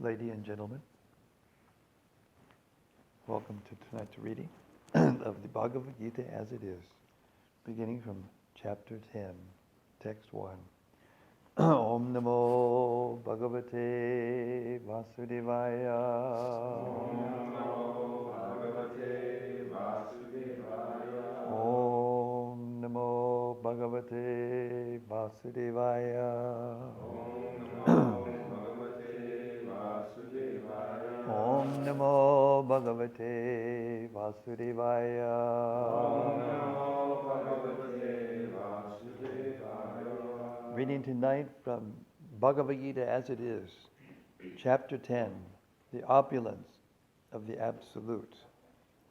Ladies and gentlemen, welcome to tonight's reading of the Bhagavad-Gita as it is, beginning from chapter 10, text 1. Om Namo Bhagavate Vasudevaya. Om Namo Bhagavate Vasudevaya. Om Namo Bhagavate Vasudevaya. Om Namo Bhagavate Vasudevaya. Om Namo Bhagavate Vasudevaya. Om Namo Bhagavate Vasudevaya. Reading tonight from Bhagavad-Gita as it is, chapter 10, the opulence of the Absolute.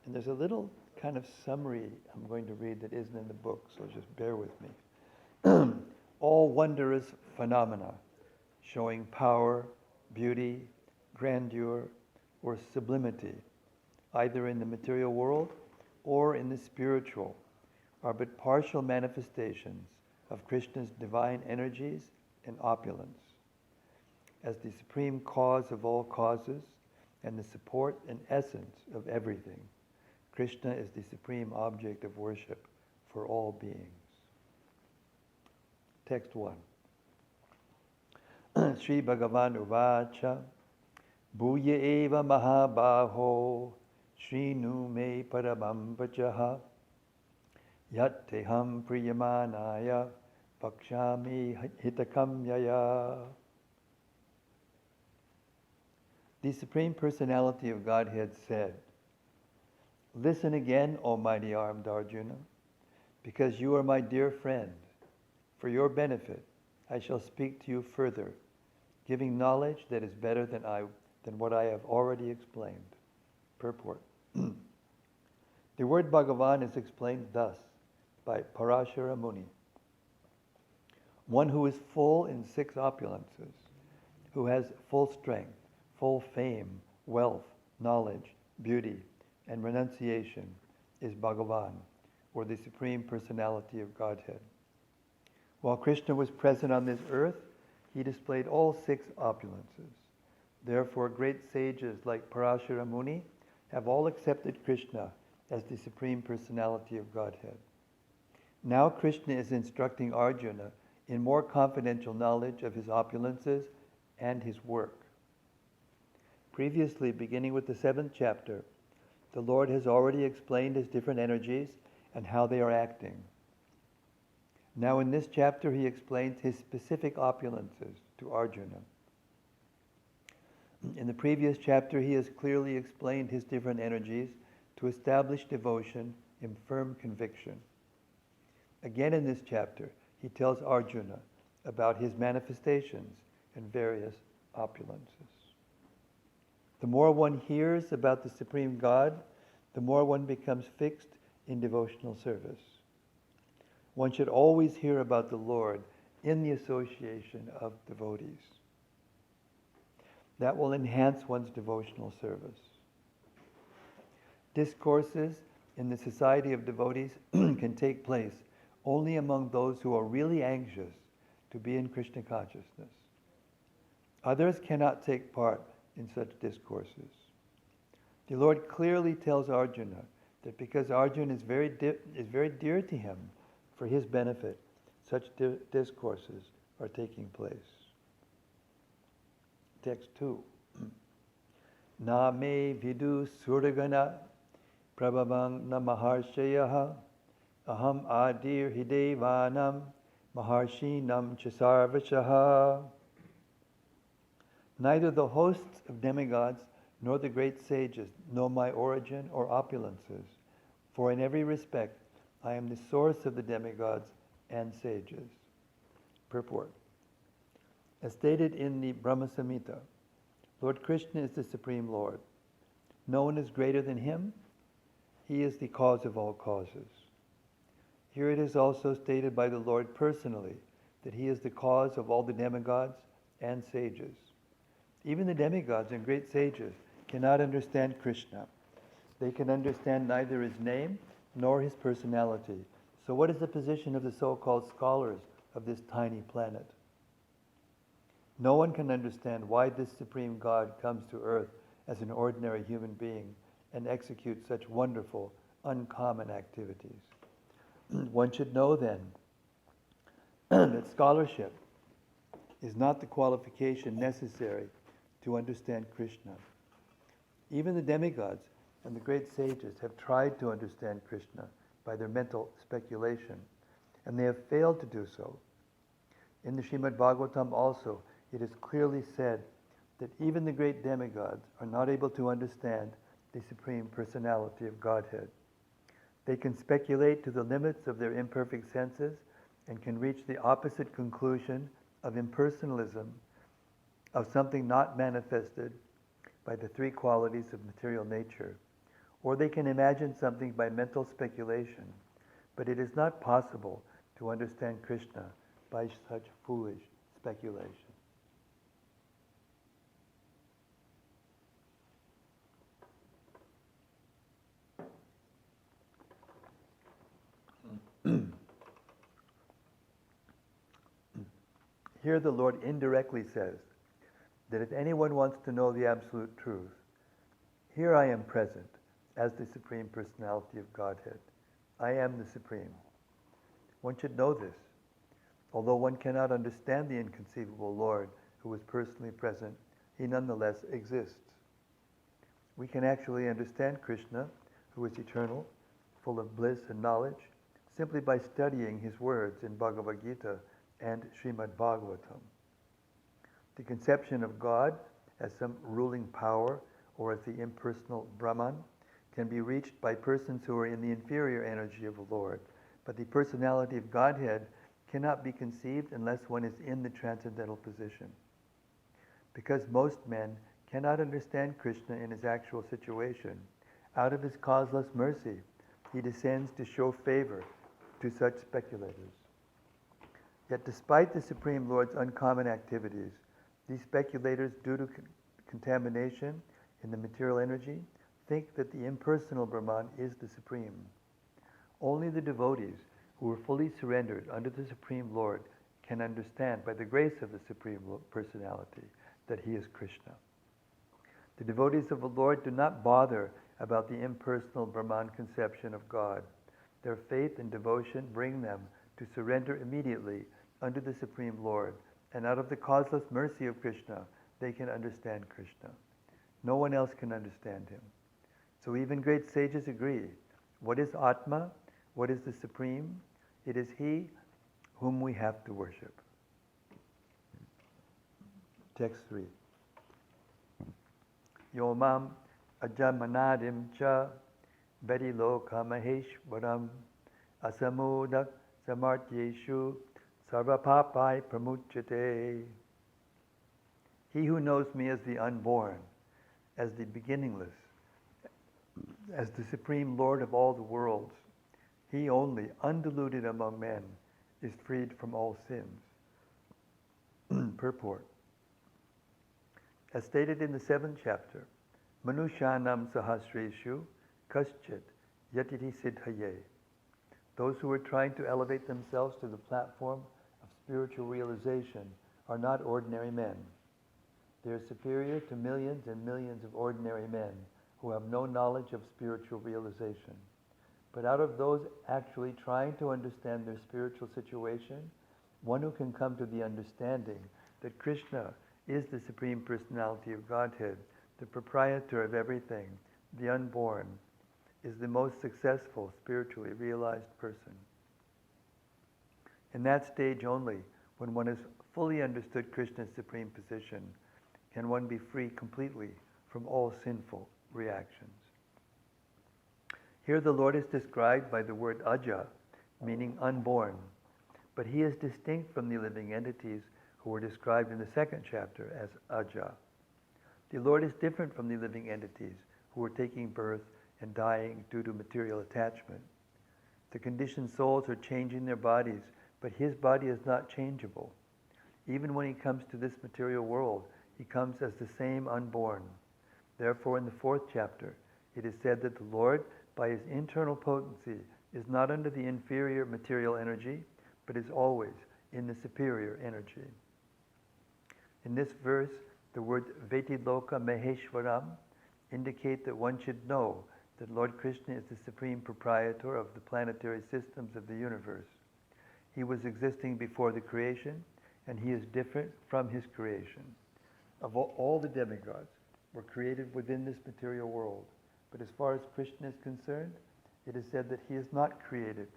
And there's a little kind of summary I'm going to read that isn't in the book, so just bear with me. All wondrous phenomena showing power, beauty, grandeur, or sublimity, either in the material world or in the spiritual, are but partial manifestations of Krishna's divine energies and opulence. As the supreme cause of all causes and the support and essence of everything, Krishna is the supreme object of worship for all beings. Text 1. Sri Bhagavan Uvacha Bhuya eva mahabaho Shrinu me paramam vachaha Yatteham priyamanaya Pakshami hitakam yaya. The Supreme Personality of Godhead said, "Listen again, O mighty armed Arjuna, because you are my dear friend. For your benefit, I shall speak to you further, giving knowledge that is better than what I have already explained." Purport. The word Bhagavan is explained thus by Parashara Muni. One who is full in 6 opulences, who has full strength, full fame, wealth, knowledge, beauty, and renunciation is Bhagavan, or the Supreme Personality of Godhead. While Krishna was present on this earth, he displayed all 6 opulences. Therefore, great sages like Parashara Muni have all accepted Krishna as the Supreme Personality of Godhead. Now Krishna is instructing Arjuna in more confidential knowledge of his opulences and his work. Previously, beginning with the 7th chapter, the Lord has already explained his different energies and how they are acting. Now in this chapter, he explains his specific opulences to Arjuna. In the previous chapter, he has clearly explained his different energies to establish devotion in firm conviction. Again in this chapter, he tells Arjuna about his manifestations and various opulences. The more one hears about the Supreme God, the more one becomes fixed in devotional service. One should always hear about the Lord in the association of devotees. That will enhance one's devotional service. Discourses in the society of devotees can take place only among those who are really anxious to be in Krishna consciousness. Others cannot take part in such discourses. The Lord clearly tells Arjuna that because Arjuna is very dear to him, for his benefit, such discourses are taking place. Text 2. Na me vidu suragana prabhavang na maharshayaha aham adir hidevanam maharshinam chasarvashaha. Neither the hosts of demigods nor the great sages know my origin or opulences, for in every respect I am the source of the demigods and sages. Purport. As stated in the Brahma Samhita, Lord Krishna is the Supreme Lord. No one is greater than him. He is the cause of all causes. Here it is also stated by the Lord personally that he is the cause of all the demigods and sages. Even the demigods and great sages cannot understand Krishna. They can understand neither his name nor his personality. So what is the position of the so-called scholars of this tiny planet? No one can understand why this Supreme God comes to earth as an ordinary human being and executes such wonderful, uncommon activities. One should know then that scholarship is not the qualification necessary to understand Krishna. Even the demigods and the great sages have tried to understand Krishna by their mental speculation, and they have failed to do so. In the Srimad Bhagavatam also, it is clearly said that even the great demigods are not able to understand the Supreme Personality of Godhead. They can speculate to the limits of their imperfect senses and can reach the opposite conclusion of impersonalism, of something not manifested by the three qualities of material nature. Or they can imagine something by mental speculation, but it is not possible to understand Krishna by such foolish speculation. Here the Lord indirectly says that if anyone wants to know the absolute truth, here I am present as the Supreme Personality of Godhead. I am the Supreme. One should know this. Although one cannot understand the inconceivable Lord who is personally present, he nonetheless exists. We can actually understand Krishna, who is eternal, full of bliss and knowledge, simply by studying his words in Bhagavad-Gita and Srimad Bhagavatam. The conception of God as some ruling power or as the impersonal Brahman can be reached by persons who are in the inferior energy of the Lord, but the personality of Godhead cannot be conceived unless one is in the transcendental position. Because most men cannot understand Krishna in his actual situation, out of his causeless mercy, he descends to show favor to such speculators. Yet despite the Supreme Lord's uncommon activities, these speculators, due to contamination in the material energy, think that the impersonal Brahman is the Supreme. Only the devotees who are fully surrendered under the Supreme Lord can understand, by the grace of the Supreme Personality, that he is Krishna. The devotees of the Lord do not bother about the impersonal Brahman conception of God. Their faith and devotion bring them to surrender immediately under the Supreme Lord, and out of the causeless mercy of Krishna, they can understand Krishna. No one else can understand him. So even great sages agree. What is Atma? What is the Supreme? It is he whom we have to worship. Text 3. Yomam ajamanadim cha vedilokha maheshwaram asamudak samartyeshu sarvapapai pramuchate. He who knows me as the unborn, as the beginningless, as the Supreme Lord of all the worlds, he only, undiluted among men, is freed from all sins. Purport. As stated in the 7th chapter, Manushanam sahasreshu kaschit yatiti siddhaye. Those who are trying to elevate themselves to the platform of spiritual realization are not ordinary men. They are superior to millions and millions of ordinary men who have no knowledge of spiritual realization. But out of those actually trying to understand their spiritual situation, one who can come to the understanding that Krishna is the Supreme Personality of Godhead, the proprietor of everything, the unborn, is the most successful spiritually realized person. In that stage only, when one has fully understood Krishna's supreme position, can one be free completely from all sinful reactions. Here the Lord is described by the word aja, meaning unborn, but he is distinct from the living entities who were described in the 2nd chapter as aja. The Lord is different from the living entities who are taking birth and dying due to material attachment. The conditioned souls are changing their bodies, but his body is not changeable. Even when he comes to this material world, he comes as the same unborn. Therefore, in the 4th chapter, it is said that the Lord, by his internal potency, is not under the inferior material energy, but is always in the superior energy. In this verse, the word Vetiloka Maheshwaram indicate that one should know that Lord Krishna is the supreme proprietor of the planetary systems of the universe. He was existing before the creation, and he is different from his creation. Of all the demigods were created within this material world. But as far as Krishna is concerned, it is said that he is not created.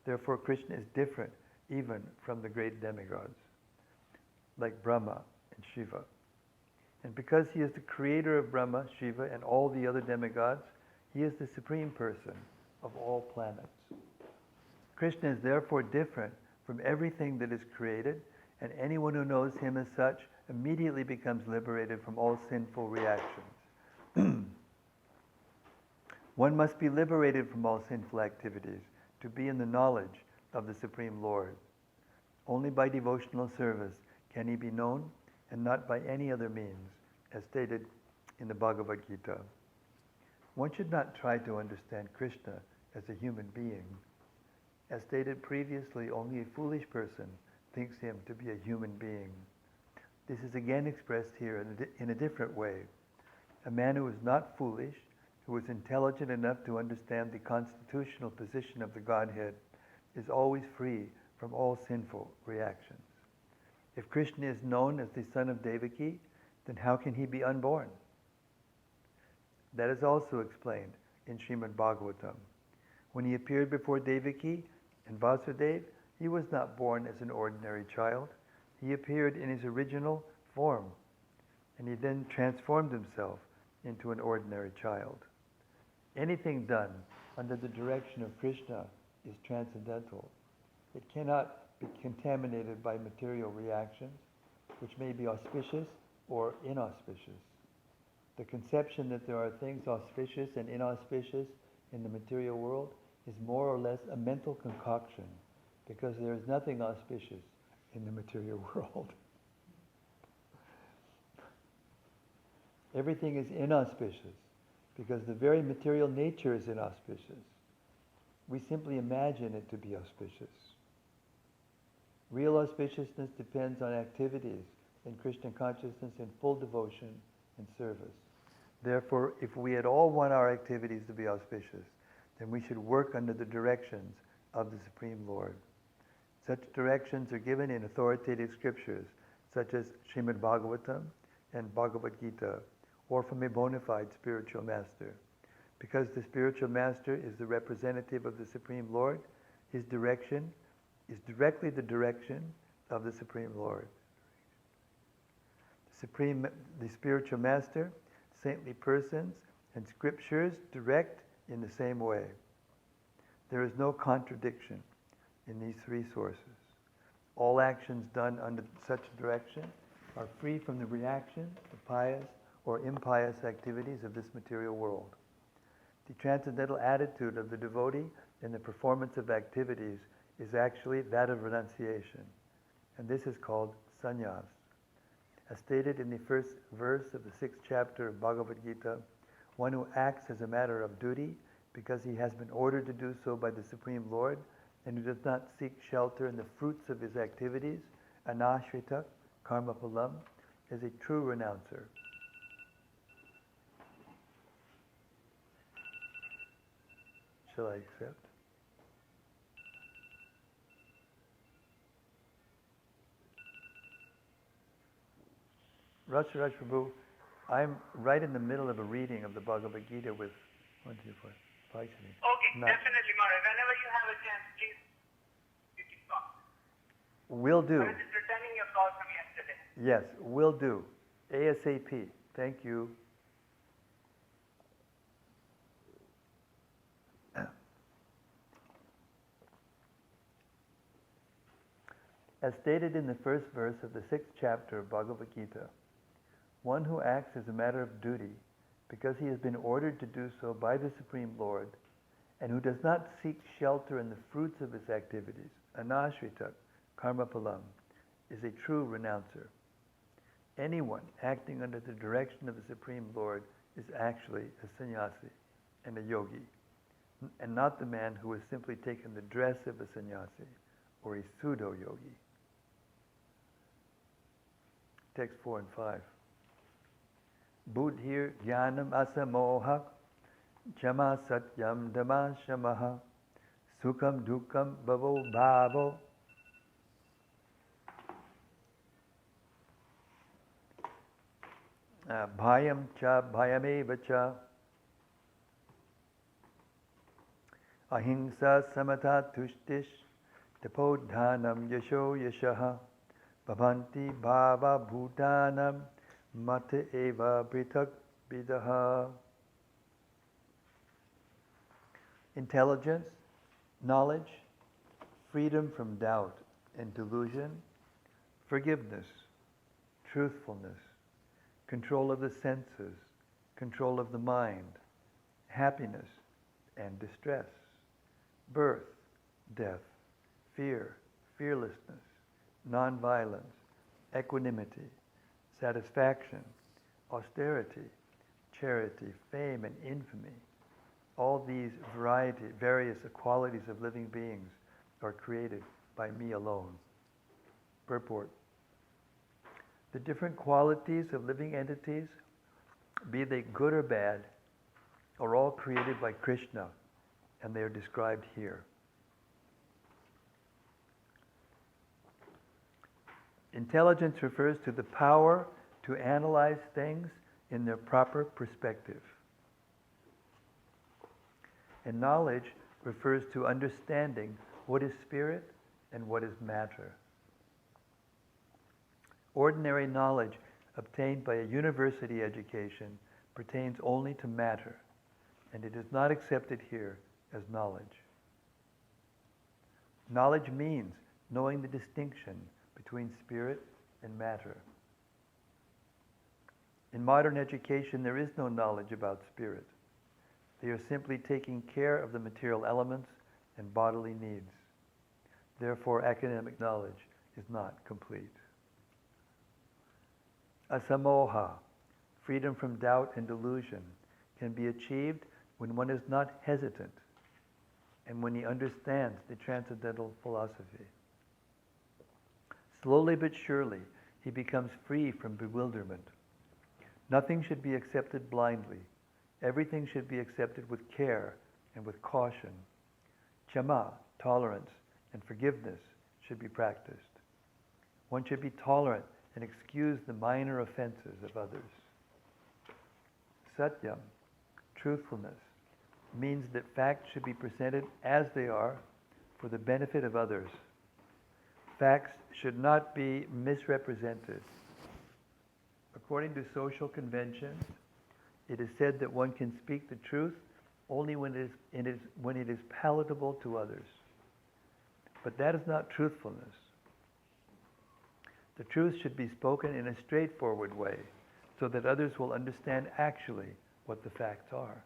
Therefore, Krishna is different even from the great demigods, like Brahma and Shiva. And because he is the creator of Brahma, Shiva, and all the other demigods, he is the supreme person of all planets. Krishna is therefore different from everything that is created, and anyone who knows him as such immediately becomes liberated from all sinful reactions. One must be liberated from all sinful activities to be in the knowledge of the Supreme Lord. Only by devotional service can he be known, and not by any other means, as stated in the Bhagavad-Gita. One should not try to understand Krishna as a human being. As stated previously, only a foolish person thinks him to be a human being. This is again expressed here in a different way. A man who is not foolish, who is intelligent enough to understand the constitutional position of the Godhead, is always free from all sinful reactions. If Krishna is known as the son of Devaki, then how can he be unborn? That is also explained in Srimad Bhagavatam. When he appeared before Devaki and Vasudeva, he was not born as an ordinary child. He appeared in his original form, and he then transformed himself into an ordinary child. Anything done under the direction of Krishna is transcendental. It cannot be contaminated by material reactions, which may be auspicious or inauspicious. The conception that there are things auspicious and inauspicious in the material world is more or less a mental concoction, because there is nothing auspicious in the material world. Everything is inauspicious, because the very material nature is inauspicious. We simply imagine it to be auspicious. Real auspiciousness depends on activities in Krishna consciousness in full devotion and service. Therefore, if we at all want our activities to be auspicious, then we should work under the directions of the Supreme Lord. Such directions are given in authoritative scriptures, such as Srimad Bhagavatam and Bhagavad-Gita, or from a bona fide spiritual master. Because the spiritual master is the representative of the Supreme Lord, his direction is directly the direction of the Supreme Lord. The spiritual master, saintly persons, and scriptures direct in the same way. There is no contradiction in these three sources. All actions done under such direction are free from the reaction of pious or impious activities of this material world. The transcendental attitude of the devotee in the performance of activities is actually that of renunciation, and this is called sannyas. As stated in the first verse of the 6th chapter of Bhagavad-Gita, one who acts as a matter of duty because he has been ordered to do so by the Supreme Lord, and who does not seek shelter in the fruits of his activities, anashrita karma palam, is a true renouncer. Shall I accept? Rasharaj Prabhu, I'm right in the middle of a reading of the Bhagavad Gita with 1, 2, 4, 5, 6. Okay, definitely, Maharaj. Whenever you have a chance, please, you can talk. Will do. I was just returning your call from yesterday. Yes, will do. ASAP. Thank you. As stated in the first verse of the 6th chapter of Bhagavad-Gita, one who acts as a matter of duty because he has been ordered to do so by the Supreme Lord, and who does not seek shelter in the fruits of his activities, anashrita karma palam, is a true renouncer. Anyone acting under the direction of the Supreme Lord is actually a sannyasi and a yogi, and not the man who has simply taken the dress of a sannyasi or a pseudo-yogi. text 4 and 5. Buddhir jnanam asamoha chama satyam dhamma shamaha sukham dukkam bhavo bhavo bhayam cha bhayameva cha ahimsa samata tushtish tapodhanam yasho yashaha bhavanti bhava bhutanam mata eva britak vidaha. Intelligence, knowledge, freedom from doubt and delusion, forgiveness, truthfulness, control of the senses, control of the mind, happiness and distress, birth, death, fear, fearlessness, non-violence, equanimity, satisfaction, austerity, charity, fame and infamy. All these various qualities of living beings are created by me alone. Purport. The different qualities of living entities, be they good or bad, are all created by Krishna, and they are described here. Intelligence refers to the power to analyze things in their proper perspective. And knowledge refers to understanding what is spirit and what is matter. Ordinary knowledge obtained by a university education pertains only to matter, and it is not accepted here as knowledge. Knowledge means knowing the distinction between spirit and matter. In modern education, there is no knowledge about spirit. They are simply taking care of the material elements and bodily needs. Therefore, academic knowledge is not complete. Asamoha, freedom from doubt and delusion, can be achieved when one is not hesitant and when he understands the transcendental philosophy. Slowly but surely, he becomes free from bewilderment. Nothing should be accepted blindly. Everything should be accepted with care and with caution. Chama, tolerance, and forgiveness should be practiced. One should be tolerant and excuse the minor offenses of others. Satyam, truthfulness, means that facts should be presented as they are for the benefit of others. Facts should not be misrepresented. According to social conventions, it is said that one can speak the truth only when it is palatable to others. But that is not truthfulness. The truth should be spoken in a straightforward way so that others will understand actually what the facts are.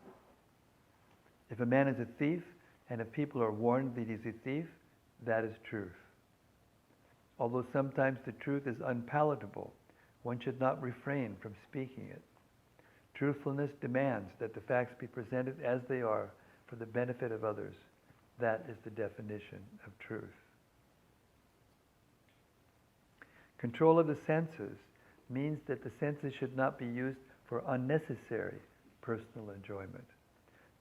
If a man is a thief and if people are warned that he's a thief, that is truth. Although sometimes the truth is unpalatable, one should not refrain from speaking it. Truthfulness demands that the facts be presented as they are for the benefit of others. That is the definition of truth. Control of the senses means that the senses should not be used for unnecessary personal enjoyment.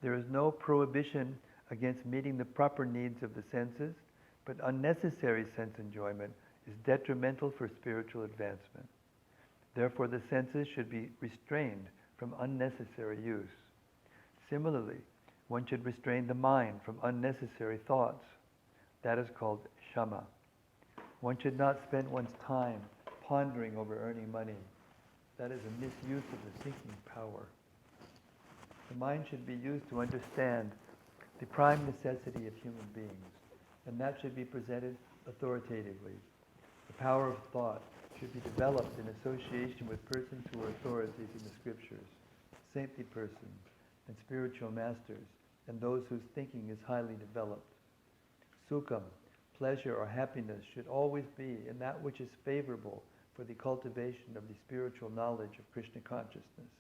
There is no prohibition against meeting the proper needs of the senses, but unnecessary sense enjoyment is detrimental for spiritual advancement. Therefore, the senses should be restrained from unnecessary use. Similarly, one should restrain the mind from unnecessary thoughts. That is called shama. One should not spend one's time pondering over earning money. That is a misuse of the thinking power. The mind should be used to understand the prime necessity of human beings, and that should be presented authoritatively. The power of thought should be developed in association with persons who are authorities in the scriptures, saintly persons and spiritual masters, and those whose thinking is highly developed. Sukham, pleasure or happiness, should always be in that which is favorable for the cultivation of the spiritual knowledge of Krishna consciousness.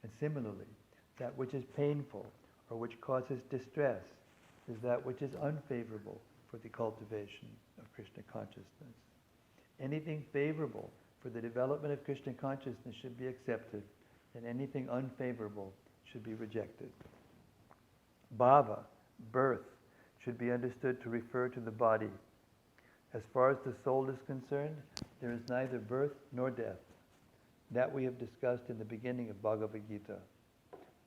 And similarly, that which is painful or which causes distress is that which is unfavorable for the cultivation of Krishna consciousness. Anything favorable For the development of Krishna consciousness should be accepted, and anything unfavorable should be rejected. Bhava, birth, should be understood to refer to the body. As far as the soul is concerned, there is neither birth nor death. That we have discussed in the beginning of Bhagavad-Gita.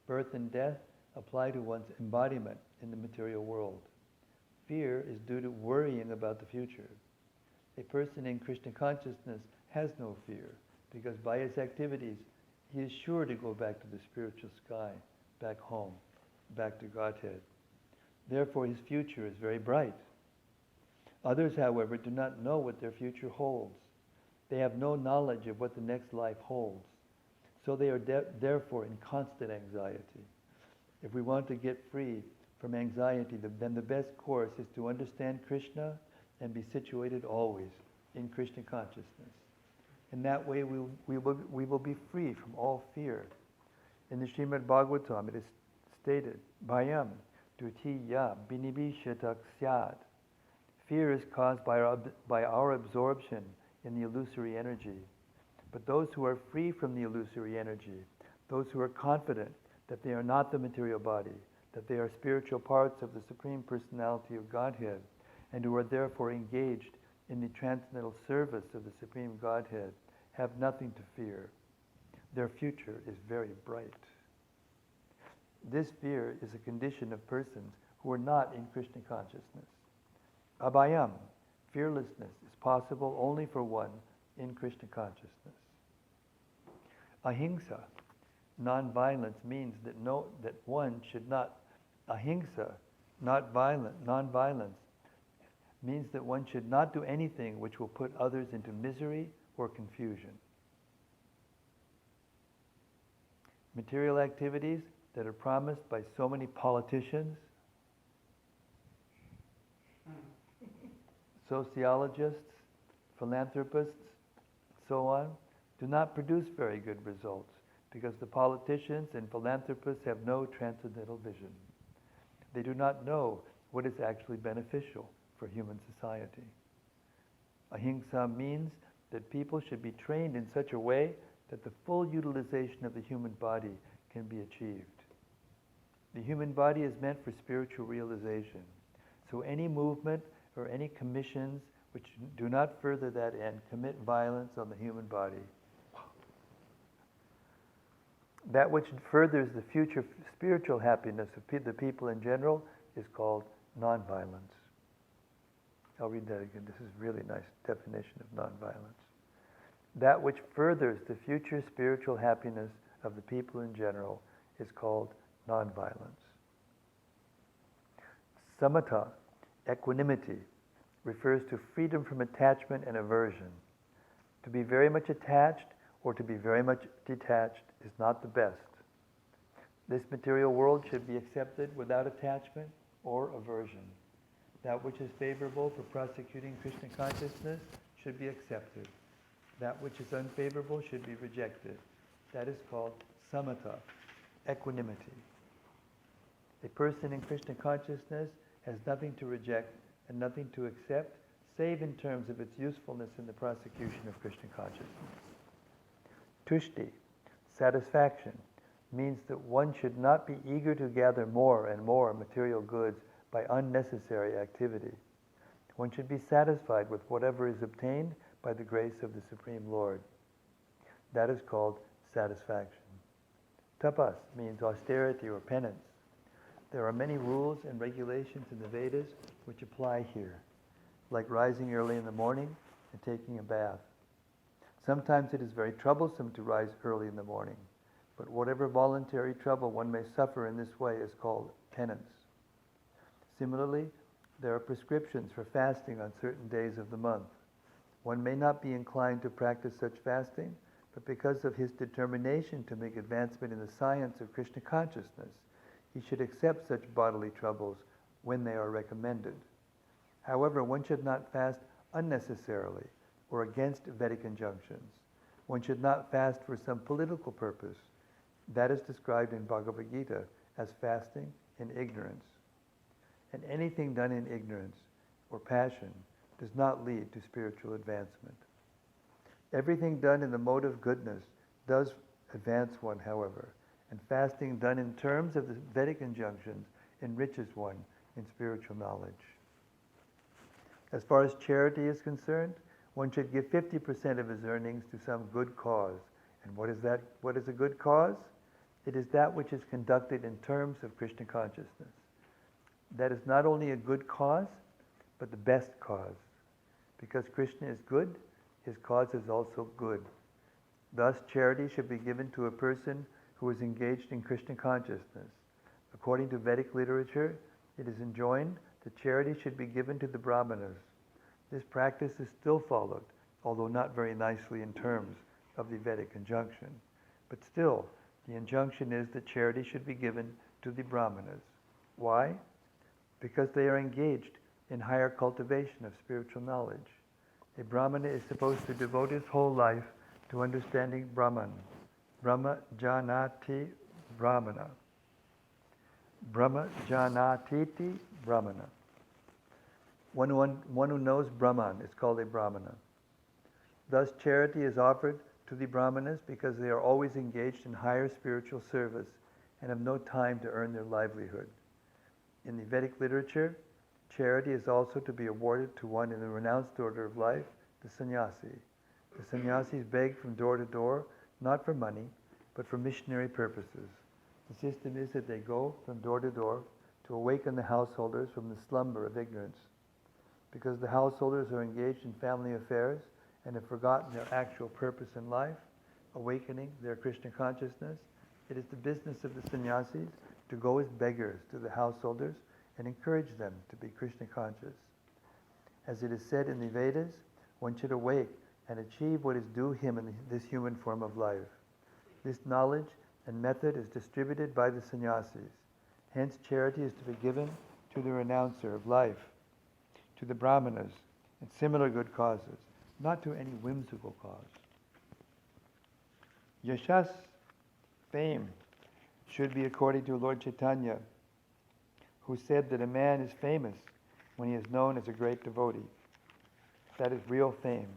Birth and death apply to one's embodiment in the material world. Fear is due to worrying about the future. A person in Krishna consciousness has no fear, because by his activities, he is sure to go back to the spiritual sky, back home, back to Godhead. Therefore, his future is very bright. Others, however, do not know what their future holds. They have no knowledge of what the next life holds. So they are therefore in constant anxiety. If we want to get free from anxiety, then the best course is to understand Krishna and be situated always in Krishna consciousness. In that way, we will be free from all fear. In the Srimad Bhagavatam, it is stated, Bhayam dutiya binibhishatak syad. Fear is caused by our absorption in the illusory energy. But those who are free from the illusory energy, those who are confident that they are not the material body, that they are spiritual parts of the Supreme Personality of Godhead, and who are therefore engaged in the transcendental service of the Supreme Godhead, have nothing to fear. Their future is very bright. This fear is a condition of persons who are not in Krishna consciousness. Abhayam, fearlessness, is possible only for one in Krishna consciousness. Ahimsa, non-violence, means that one should not, ahimsa, non-violence, means that one should not do anything which will put others into misery or confusion. Material activities that are promised by so many politicians, sociologists, philanthropists, so on, do not produce very good results because the politicians and philanthropists have no transcendental vision. They do not know what is actually beneficial for human society. Ahimsa means that people should be trained in such a way that the full utilization of the human body can be achieved. The human body is meant for spiritual realization. So any movement or any commissions which do not further that end commit violence on the human body. That which furthers the future spiritual happiness of the people in general is called nonviolence. I'll read that again. This is a really nice definition of nonviolence. That which furthers the future spiritual happiness of the people in general is called nonviolence. Samatha, equanimity, refers to freedom from attachment and aversion. To be very much attached or to be very much detached is not the best. This material world should be accepted without attachment or aversion. That which is favorable for prosecuting Krishna consciousness should be accepted. That which is unfavorable should be rejected. That is called samatha, equanimity. A person in Krishna consciousness has nothing to reject and nothing to accept, save in terms of its usefulness in the prosecution of Krishna consciousness. Tushti, satisfaction, means that one should not be eager to gather more and more material goods by unnecessary activity. One should be satisfied with whatever is obtained by the grace of the Supreme Lord. That is called satisfaction. Tapas means austerity or penance. There are many rules and regulations in the Vedas which apply here, like rising early in the morning and taking a bath. Sometimes it is very troublesome to rise early in the morning, but whatever voluntary trouble one may suffer in this way is called penance. Similarly, there are prescriptions for fasting on certain days of the month. One may not be inclined to practice such fasting, but because of his determination to make advancement in the science of Krishna consciousness, he should accept such bodily troubles when they are recommended. However, one should not fast unnecessarily or against Vedic injunctions. One should not fast for some political purpose. That is described in Bhagavad-Gita as fasting in ignorance. And anything done in ignorance or passion does not lead to spiritual advancement. Everything done in the mode of goodness does advance one, however, and fasting done in terms of the Vedic injunctions enriches one in spiritual knowledge. As far as charity is concerned, one should give 50% of his earnings to some good cause. And what is that? What is a good cause? It is that which is conducted in terms of Krishna consciousness. That is not only a good cause, but the best cause. Because Krishna is good, his cause is also good. Thus, charity should be given to a person who is engaged in Krishna consciousness. According to Vedic literature, it is enjoined that charity should be given to the Brahmanas. This practice is still followed, although not very nicely in terms of the Vedic injunction. But still, the injunction is that charity should be given to the Brahmanas. Why? Because they are engaged in higher cultivation of spiritual knowledge. A Brahmana is supposed to devote his whole life to understanding Brahman. Brahma janati Brahmana. Brahma janatiti Brahmana. One who knows Brahman is called a Brahmana. Thus, charity is offered to the Brahmanas because they are always engaged in higher spiritual service and have no time to earn their livelihood. In the Vedic literature, charity is also to be awarded to one in the renounced order of life, the sannyasi. The sannyasis beg from door to door, not for money, but for missionary purposes. The system is that they go from door to door to awaken the householders from the slumber of ignorance. Because the householders are engaged in family affairs and have forgotten their actual purpose in life, awakening their Krishna consciousness, it is the business of the sannyasis to go as beggars to the householders and encourage them to be Krishna conscious. As it is said in the Vedas, one should awake and achieve what is due him in this human form of life. This knowledge and method is distributed by the sannyasis. Hence, charity is to be given to the renouncer of life, to the brahmanas, and similar good causes, not to any whimsical cause. Yashas, fame, should be according to Lord Chaitanya, who said that a man is famous when he is known as a great devotee. That is real fame.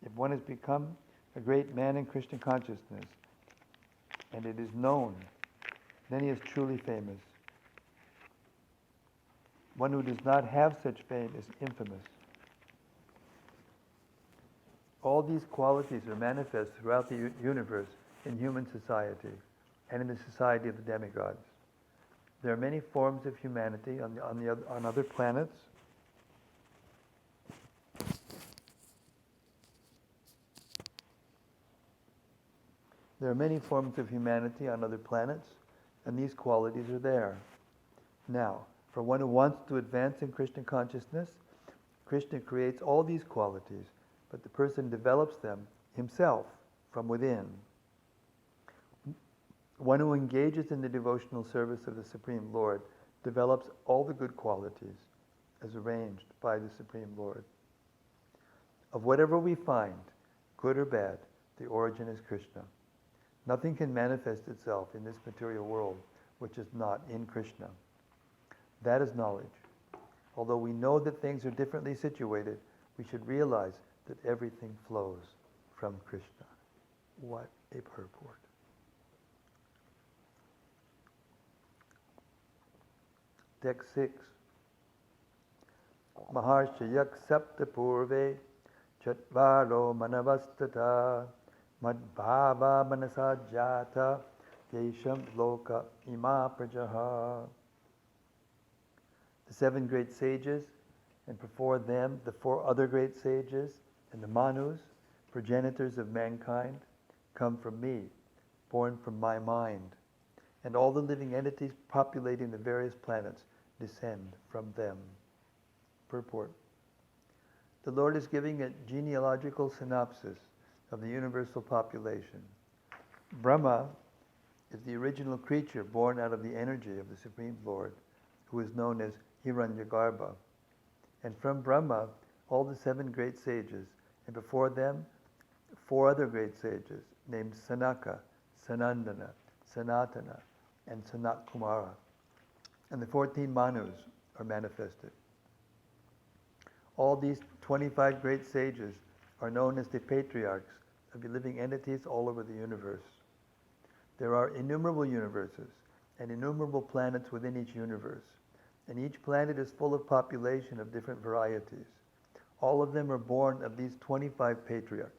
If one has become a great man in Krishna consciousness, and it is known, then he is truly famous. One who does not have such fame is infamous. All these qualities are manifest throughout the universe in human society and in the society of the demigods. There are many forms of humanity on other planets. There are many forms of humanity on other planets, and these qualities are there. Now, for one who wants to advance in Krishna consciousness, Krishna creates all these qualities, but the person develops them himself from within. One who engages in the devotional service of the Supreme Lord develops all the good qualities as arranged by the Supreme Lord. Of whatever we find, good or bad, the origin is Krishna. Nothing can manifest itself in this material world which is not in Krishna. That is knowledge. Although we know that things are differently situated, we should realize that everything flows from Krishna. What a purport. Text 6. Maharshayak sapta purve chatvaro manavastata madbhava manasa jata yesham loka ima prajaha. The 7 great sages, and before them the 4 other great sages, and the Manus, progenitors of mankind, come from me, born from my mind. And all the living entities populating the various planets descend from them. Purport. The Lord is giving a genealogical synopsis of the universal population. Brahma is the original creature born out of the energy of the Supreme Lord, who is known as Hiranyagarbha. And from Brahma, all the 7 great sages, and before them, 4 other great sages, named Sanaka, Sanandana, Sanatana, and Sanat Kumara. And the 14 Manus are manifested. All these 25 great sages are known as the patriarchs of the living entities all over the universe. There are innumerable universes and innumerable planets within each universe, and each planet is full of population of different varieties. All of them are born of these 25 patriarchs.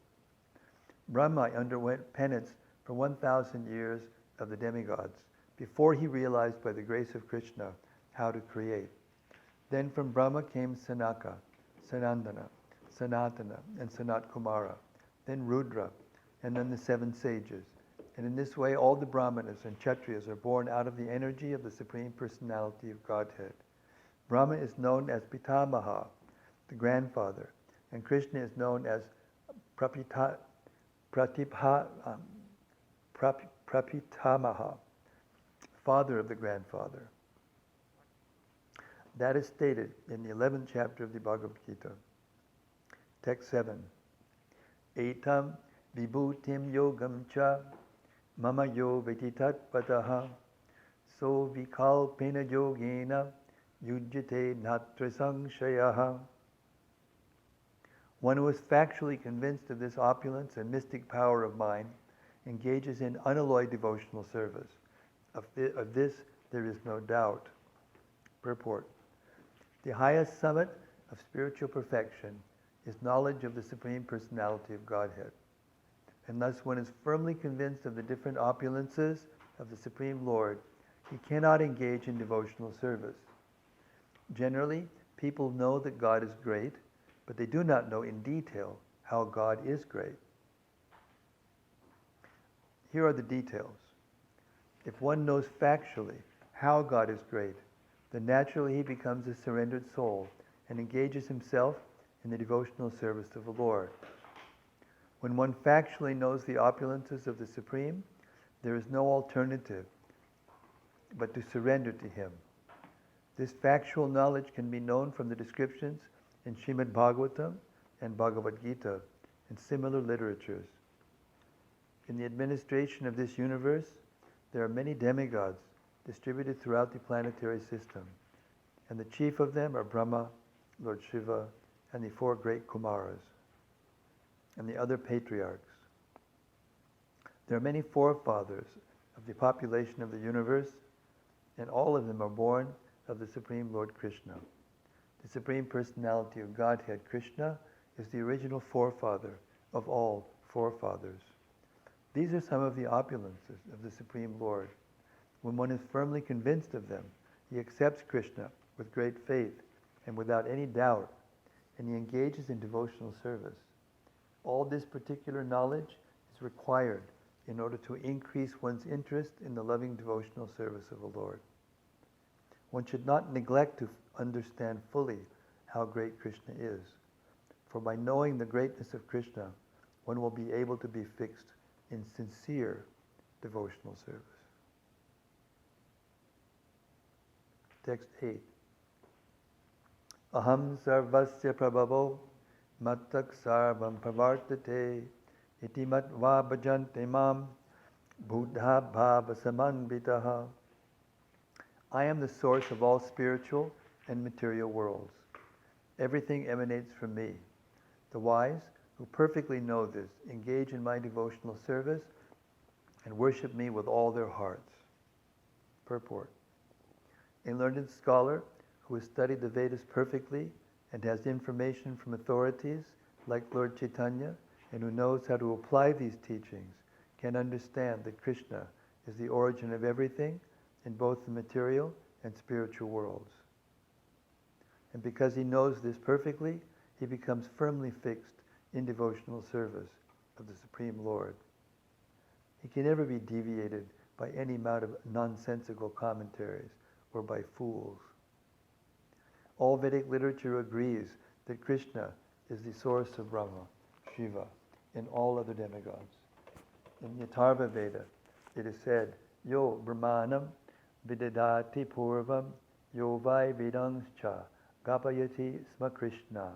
Brahma underwent penance for 1,000 years of the demigods before he realized by the grace of Krishna how to create. Then from Brahma came Sanaka, Sanandana, Sanatana, and Sanat Kumara, then Rudra, and then the 7 sages. And in this way, all the Brahmanas and Kshatriyas are born out of the energy of the Supreme Personality of Godhead. Brahma is known as Pitamaha, the grandfather, and Krishna is known as Prapitamaha, father of the grandfather. That is stated in the 11th chapter of the Bhagavad-Gita. Text 7. Etam vibhutim yogam cha mama yo vetitat pataha so vikalpena yogena yujjate natra sangshayaha. One who is factually convinced of this opulence and mystic power of mine engages in unalloyed devotional service. Of this there is no doubt. Purport. The highest summit of spiritual perfection is knowledge of the Supreme Personality of Godhead. Unless one is firmly convinced of the different opulences of the Supreme Lord, he cannot engage in devotional service. Generally, people know that God is great, but they do not know in detail how God is great. Here are the details. If one knows factually how God is great, then naturally he becomes a surrendered soul and engages himself in the devotional service of the Lord. When one factually knows the opulences of the Supreme, there is no alternative but to surrender to Him. This factual knowledge can be known from the descriptions in Srimad Bhagavatam and Bhagavad-Gita and similar literatures. In the administration of this universe, there are many demigods distributed throughout the planetary system, and the chief of them are Brahma, Lord Shiva, and the 4 great Kumaras, and the other patriarchs. There are many forefathers of the population of the universe, and all of them are born of the Supreme Lord Krishna. The Supreme Personality of Godhead, Krishna, is the original forefather of all forefathers. These are some of the opulences of the Supreme Lord. When one is firmly convinced of them, he accepts Krishna with great faith and without any doubt, and he engages in devotional service. All this particular knowledge is required in order to increase one's interest in the loving devotional service of the Lord. One should not neglect to understand fully how great Krishna is, for by knowing the greatness of Krishna, one will be able to be fixed in sincere devotional service. Text 8. Aham sarvasya prabhavo mattak sarvam pravartate iti matva bhajante mam buddha bhava samanvitaha. I am the source of all spiritual and material worlds. Everything emanates from me. The wise, who perfectly know this, engage in my devotional service and worship me with all their hearts. Purport. A learned scholar who has studied the Vedas perfectly and has information from authorities like Lord Chaitanya and who knows how to apply these teachings can understand that Krishna is the origin of everything in both the material and spiritual worlds. And because he knows this perfectly, he becomes firmly fixed in devotional service of the Supreme Lord. He can never be deviated by any amount of nonsensical commentaries or by fools. All Vedic literature agrees that Krishna is the source of Brahma, Shiva, and all other demigods. In the Atharva Veda, it is said, Yo Brahmanam vidadati purvam yo vai vedangscha gapayati sma Krishna.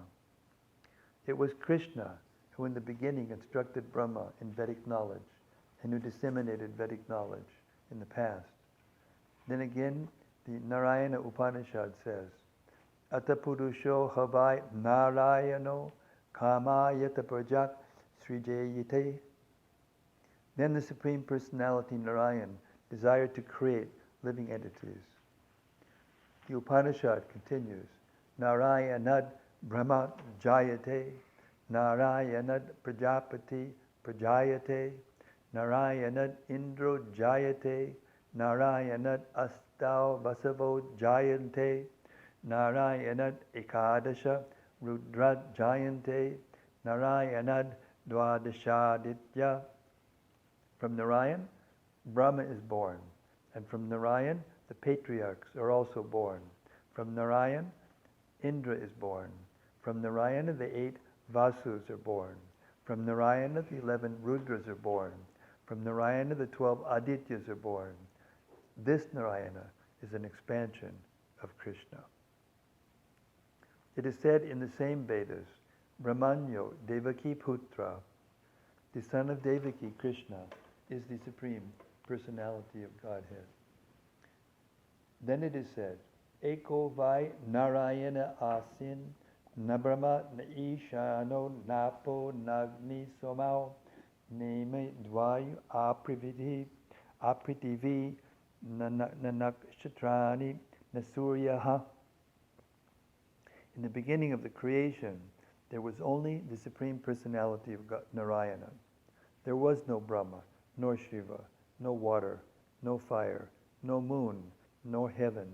It was Krishna who in the beginning instructed Brahma in Vedic knowledge and who disseminated Vedic knowledge in the past. Then again, the Narayana Upanishad says, Atapurusho havai narayano Kama yata projak srijayate. Then the Supreme Personality Narayan desired to create living entities. The Upanishad continues, Narayanad Brahma Jayate, Narayanad Prajapati Prajayate, Narayanad Indro Jayate, Narayanad Astau Vasavo Jayante, Narayanad Ekadasha Rudra Jayante, Narayanad Dwadashaditya. From Narayan, Brahma is born, and from Narayan, the patriarchs are also born. From Narayan, Indra is born. From Narayana, the 8 Vasus are born. From Narayana, the 11 Rudras are born. From Narayana, the 12 Adityas are born. This Narayana is an expansion of Krishna. It is said in the same Vedas, Brahmanyo Devaki Putra, the son of Devaki, Krishna, is the Supreme Personality of Godhead. Then it is said, Eko vai Narayana asin, na Brahma na Ishano napo nagni somao, neme dvayu apritivi nanakshatrani nasuryaha. In the beginning of the creation, there was only the Supreme Personality of God, Narayana. There was no Brahma, nor Shiva, no water, no fire, no moon, no heaven,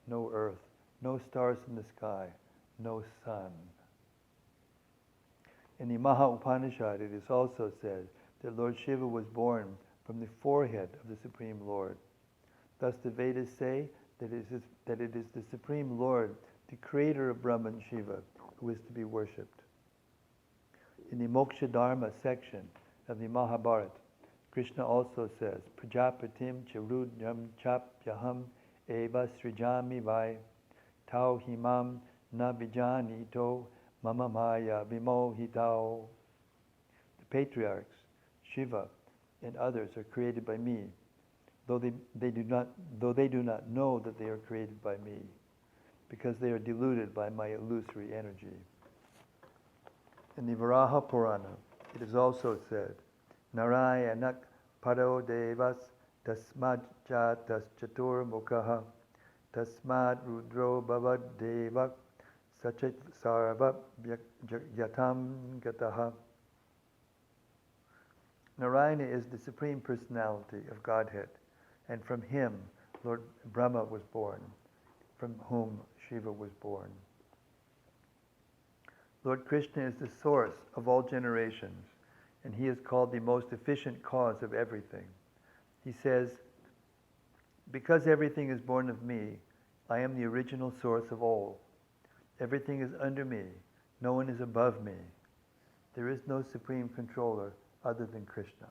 no earth, no stars in the sky, no sun. In the Maha Upanishad, it is also said that Lord Shiva was born from the forehead of the Supreme Lord. Thus the Vedas say that it is the Supreme Lord, the creator of Brahma and Shiva, who is to be worshipped. In the Moksha Dharma section of the Mahabharata, Krishna also says, Prajapatim charudhyam chapyaham eva srijami vai tau himam na bijanito mama maya vimohitao. The patriarchs, Shiva, and others are created by me, though they do not know that they are created by me, because they are deluded by my illusory energy. In the Varaha Purana, it is also said, Narayanak paro devas tasmad jatas chatur mukhaha tasmad rudro bhavad devak sachet sarva yatam gataha. Narayana is the Supreme Personality of Godhead, and from him Lord Brahma was born, from whom Shiva was born. Lord Krishna is the source of all generations, and he is called the most efficient cause of everything. He says, because everything is born of me, I am the original source of all. Everything is under me. No one is above me. There is no supreme controller other than Krishna.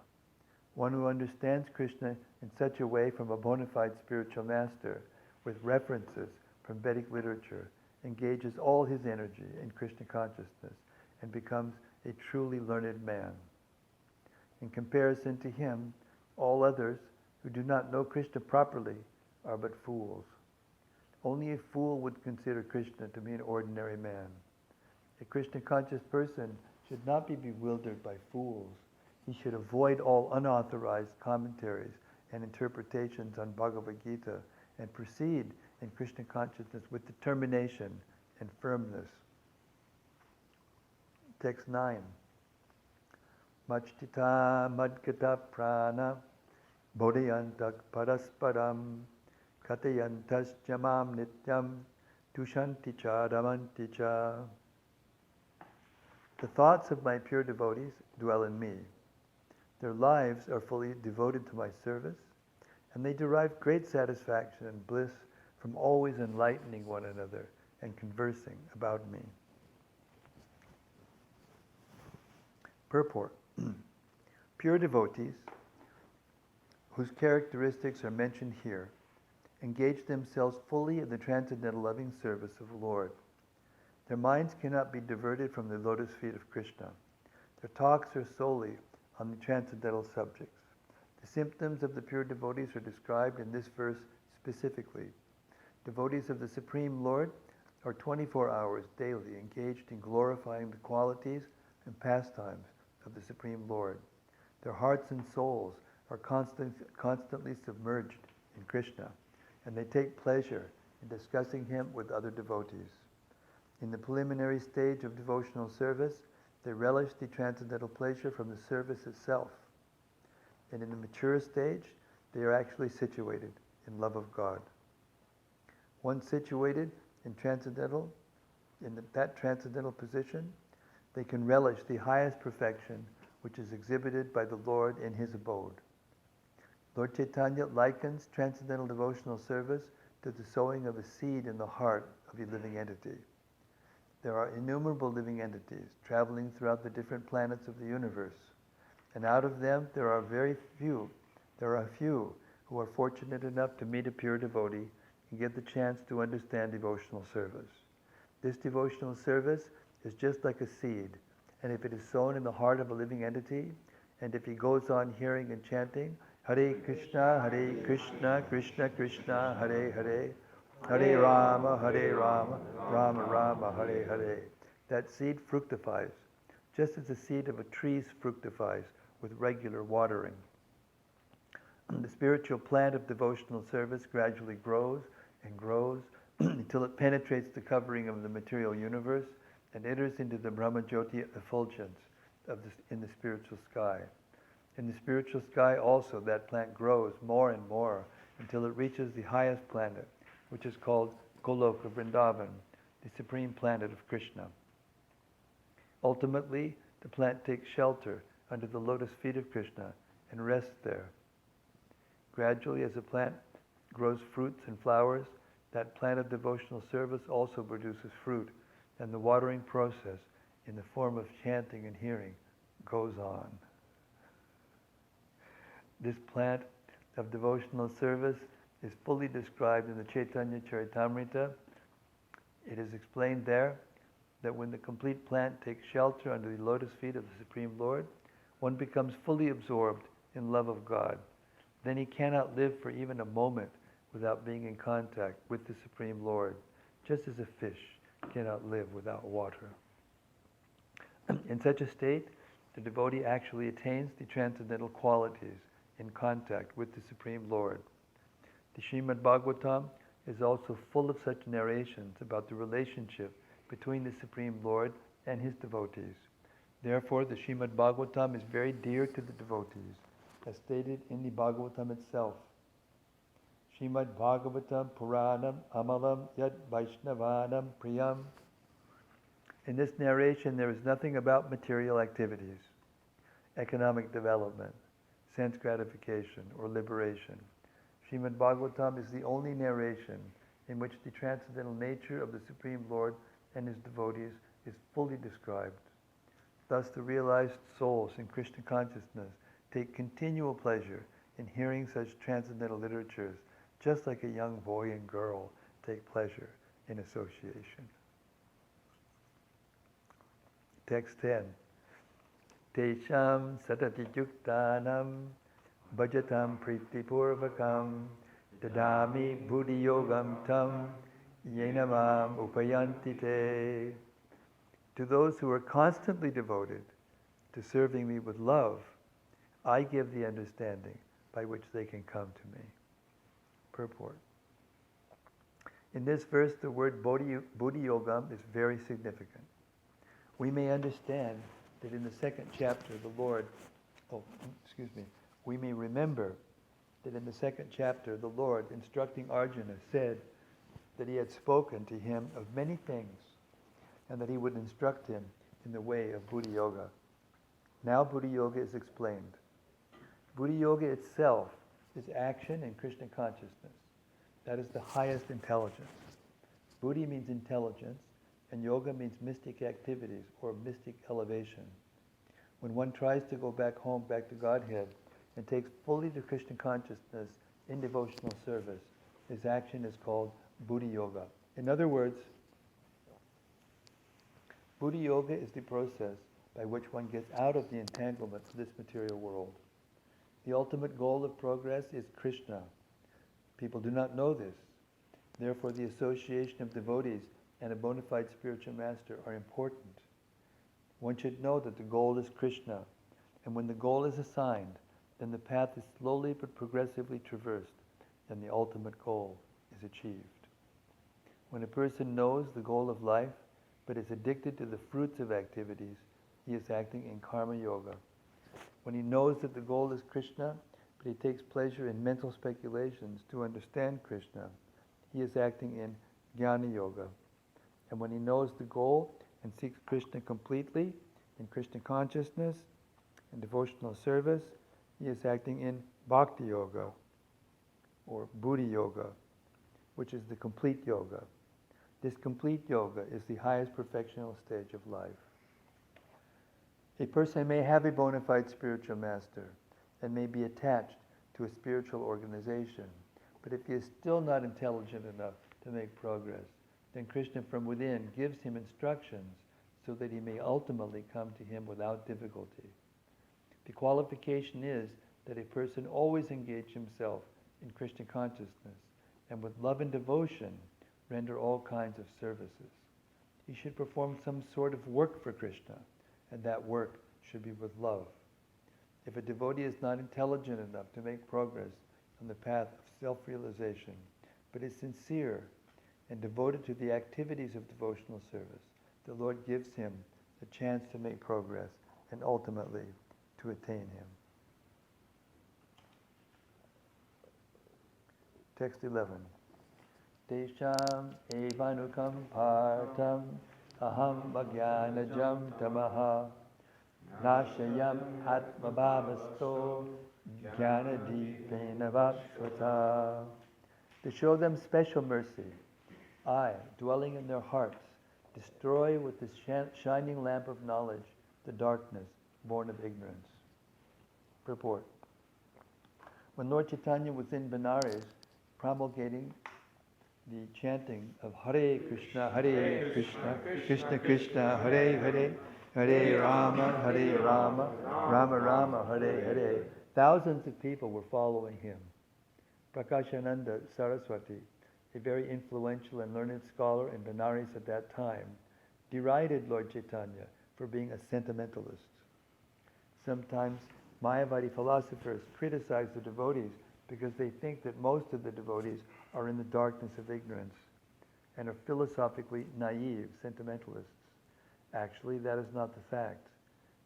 One who understands Krishna in such a way from a bona fide spiritual master, with references from Vedic literature, engages all his energy in Krishna consciousness and becomes a truly learned man. In comparison to him, all others who do not know Krishna properly are but fools. Only a fool would consider Krishna to be an ordinary man. A Krishna conscious person should not be bewildered by fools. He should avoid all unauthorized commentaries and interpretations on Bhagavad-Gita and proceed in Krishna consciousness with determination and firmness. Text 9. Majtita madgata prana bodhayantak parasparam katayantas jamam nityam tushanti cha ramanti cha. The thoughts of my pure devotees dwell in me. Their lives are fully devoted to my service, and they derive great satisfaction and bliss from always enlightening one another and conversing about me. Purport. Pure devotees, whose characteristics are mentioned here, engage themselves fully in the transcendental loving service of the Lord. Their minds cannot be diverted from the lotus feet of Krishna. Their talks are solely on the transcendental subjects. The symptoms of the pure devotees are described in this verse specifically. Devotees of the Supreme Lord are 24 hours daily engaged in glorifying the qualities and pastimes of the Supreme Lord. Their hearts and souls are constantly submerged in Krishna, and they take pleasure in discussing him with other devotees. In the preliminary stage of devotional service, they relish the transcendental pleasure from the service itself. And in the mature stage, they are actually situated in love of God. Once situated in that transcendental position, they can relish the highest perfection which is exhibited by the Lord in his abode. Lord Chaitanya likens transcendental devotional service to the sowing of a seed in the heart of a living entity. There are innumerable living entities traveling throughout the different planets of the universe, and out of them there are a few who are fortunate enough to meet a pure devotee and get the chance to understand devotional service. This devotional service is just like a seed, and if it is sown in the heart of a living entity, and if he goes on hearing and chanting, Hare Krishna, Krishna Krishna, Hare Hare, Hare Rama, Rama Rama, Hare Hare, that seed fructifies, just as the seed of a tree fructifies with regular watering. The spiritual plant of devotional service gradually grows and grows until it penetrates the covering of the material universe and enters into the Brahmajyoti effulgence in the spiritual sky. In the spiritual sky also that plant grows more and more until it reaches the highest planet, which is called Goloka Vrindavan, the supreme planet of Krishna. Ultimately, the plant takes shelter under the lotus feet of Krishna and rests there. Gradually, as the plant grows fruits and flowers, that plant of devotional service also produces fruit, and the watering process in the form of chanting and hearing goes on. This plant of devotional service is fully described in the Chaitanya Charitamrita. It is explained there that when the complete plant takes shelter under the lotus feet of the Supreme Lord, one becomes fully absorbed in love of God. Then he cannot live for even a moment without being in contact with the Supreme Lord, just as a fish cannot live without water. In such a state, the devotee actually attains the transcendental qualities in contact with the Supreme Lord. The Srimad Bhagavatam is also full of such narrations about the relationship between the Supreme Lord and his devotees. Therefore, the Srimad Bhagavatam is very dear to the devotees, as stated in the Bhagavatam itself. Srimad Bhagavatam Puranam Amalam Yad Vaishnavanam Priyam. In this narration, there is nothing about material activities, economic development, sense gratification, or liberation. Srimad Bhagavatam is the only narration in which the transcendental nature of the Supreme Lord and his devotees is fully described. Thus, the realized souls in Krishna consciousness take continual pleasure in hearing such transcendental literatures, just like a young boy and girl take pleasure in association. Text 10. Tesham satati yuktanam bhajatam pritipurvakam dadami buddhi yogam tam yenamam upayanti te. To those who are constantly devoted to serving me with love, I give the understanding by which they can come to me. Purport. In this verse, the word buddhi yogam is very significant. We may understand that in the second chapter, we may remember that in the second chapter, the Lord, instructing Arjuna, said that he had spoken to him of many things and that he would instruct him in the way of Buddhi Yoga. Now Buddhi Yoga is explained. Buddhi Yoga itself is action in Krishna consciousness. That is the highest intelligence. Buddhi means intelligence, and yoga means mystic activities or mystic elevation. When one tries to go back home, back to Godhead, and takes fully to Krishna consciousness in devotional service, his action is called Buddhi Yoga. In other words, Buddhi Yoga is the process by which one gets out of the entanglements of this material world. The ultimate goal of progress is Krishna. People do not know this. Therefore, the association of devotees and a bona fide spiritual master are important. One should know that the goal is Krishna, and when the goal is assigned, then the path is slowly but progressively traversed, and the ultimate goal is achieved. When a person knows the goal of life, but is addicted to the fruits of activities, he is acting in karma yoga. When he knows that the goal is Krishna, but he takes pleasure in mental speculations to understand Krishna, he is acting in jnana yoga. And when he knows the goal and seeks Krishna completely in Krishna consciousness and devotional service, he is acting in bhakti yoga or buddhi yoga, which is the complete yoga. This complete yoga is the highest perfectional stage of life. A person may have a bona fide spiritual master and may be attached to a spiritual organization, but if he is still not intelligent enough to make progress, then Krishna from within gives him instructions so that he may ultimately come to him without difficulty. The qualification is that a person always engage himself in Krishna consciousness and with love and devotion render all kinds of services. He should perform some sort of work for Krishna, and that work should be with love. If a devotee is not intelligent enough to make progress on the path of self-realization, but is sincere and devoted to the activities of devotional service, the Lord gives him the chance to make progress and ultimately to attain him. Text 11. Tesham evanukam partam aham agyanajam tamaha nashayam atmabhavasto jnanadipena vakshvata. To show them special mercy, I, dwelling in their hearts, destroy with the shining lamp of knowledge the darkness born of ignorance. Purport. When Lord Chaitanya was in Benares promulgating the chanting of Hare Krishna, Krishna Krishna, Hare Hare, Hare Rama, Rama Rama, Hare Hare, thousands of people were following him. Prakashananda Saraswati, a very influential and learned scholar in Benares at that time, derided Lord Chaitanya for being a sentimentalist. Sometimes Mayavadi philosophers criticize the devotees because they think that most of the devotees are in the darkness of ignorance and are philosophically naive sentimentalists. Actually, that is not the fact.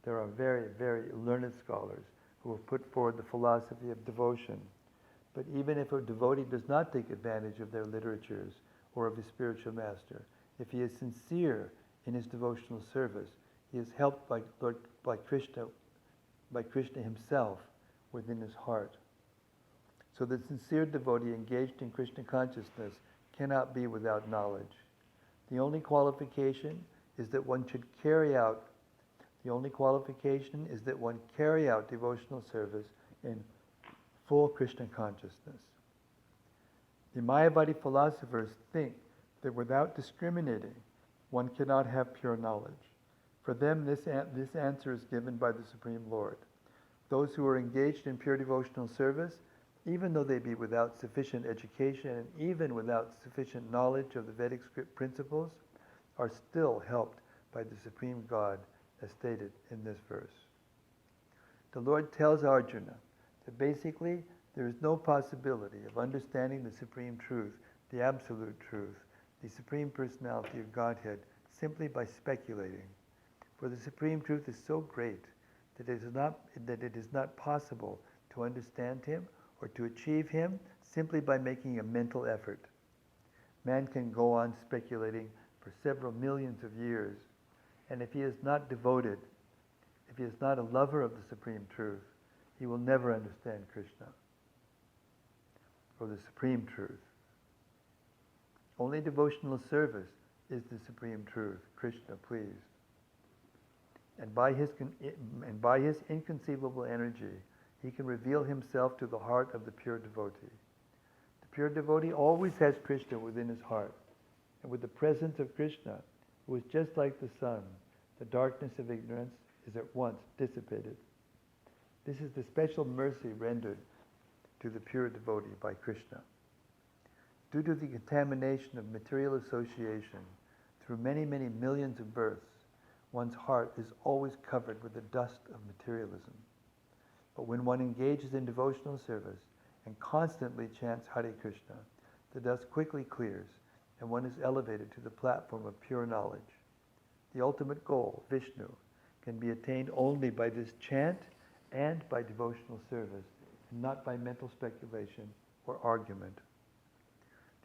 There are very, very learned scholars who have put forward the philosophy of devotion. But even if a devotee does not take advantage of their literatures or of his spiritual master, if he is sincere in his devotional service, he is helped by Krishna himself within his heart. So the sincere devotee engaged in Krishna consciousness cannot be without knowledge. The only qualification is that one carry out devotional service in full Krishna consciousness. The Mayavadi philosophers think that without discriminating, one cannot have pure knowledge. For them, this answer is given by the Supreme Lord. Those who are engaged in pure devotional service, even though they be without sufficient education and even without sufficient knowledge of the Vedic script principles, are still helped by the Supreme God, as stated in this verse. The Lord tells Arjuna that basically there is no possibility of understanding the Supreme Truth, the Absolute Truth, the Supreme Personality of Godhead, simply by speculating. For the Supreme Truth is so great that it is not possible to understand Him or to achieve Him simply by making a mental effort. Man can go on speculating for several millions of years, and if he is not devoted, if he is not a lover of the Supreme Truth, he will never understand Krishna or the Supreme Truth. Only devotional service is the Supreme Truth, Krishna pleased. And by his inconceivable energy, he can reveal himself to the heart of the pure devotee. The pure devotee always has Krishna within his heart. And with the presence of Krishna, who is just like the sun, the darkness of ignorance is at once dissipated. This is the special mercy rendered to the pure devotee by Krishna. Due to the contamination of material association through many, many millions of births, one's heart is always covered with the dust of materialism. But when one engages in devotional service and constantly chants Hare Krishna, the dust quickly clears and one is elevated to the platform of pure knowledge. The ultimate goal, Vishnu, can be attained only by this chant and by devotional service, and not by mental speculation or argument.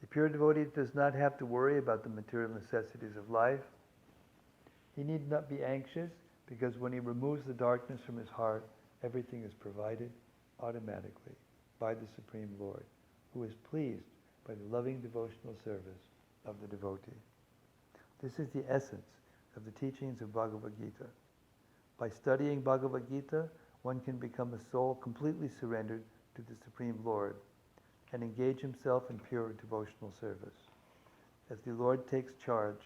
The pure devotee does not have to worry about the material necessities of life. He need not be anxious, because when he removes the darkness from his heart, everything is provided automatically by the Supreme Lord, who is pleased by the loving devotional service of the devotee. This is the essence of the teachings of Bhagavad-Gita. By studying Bhagavad-Gita, one can become a soul completely surrendered to the Supreme Lord and engage himself in pure devotional service. As the Lord takes charge,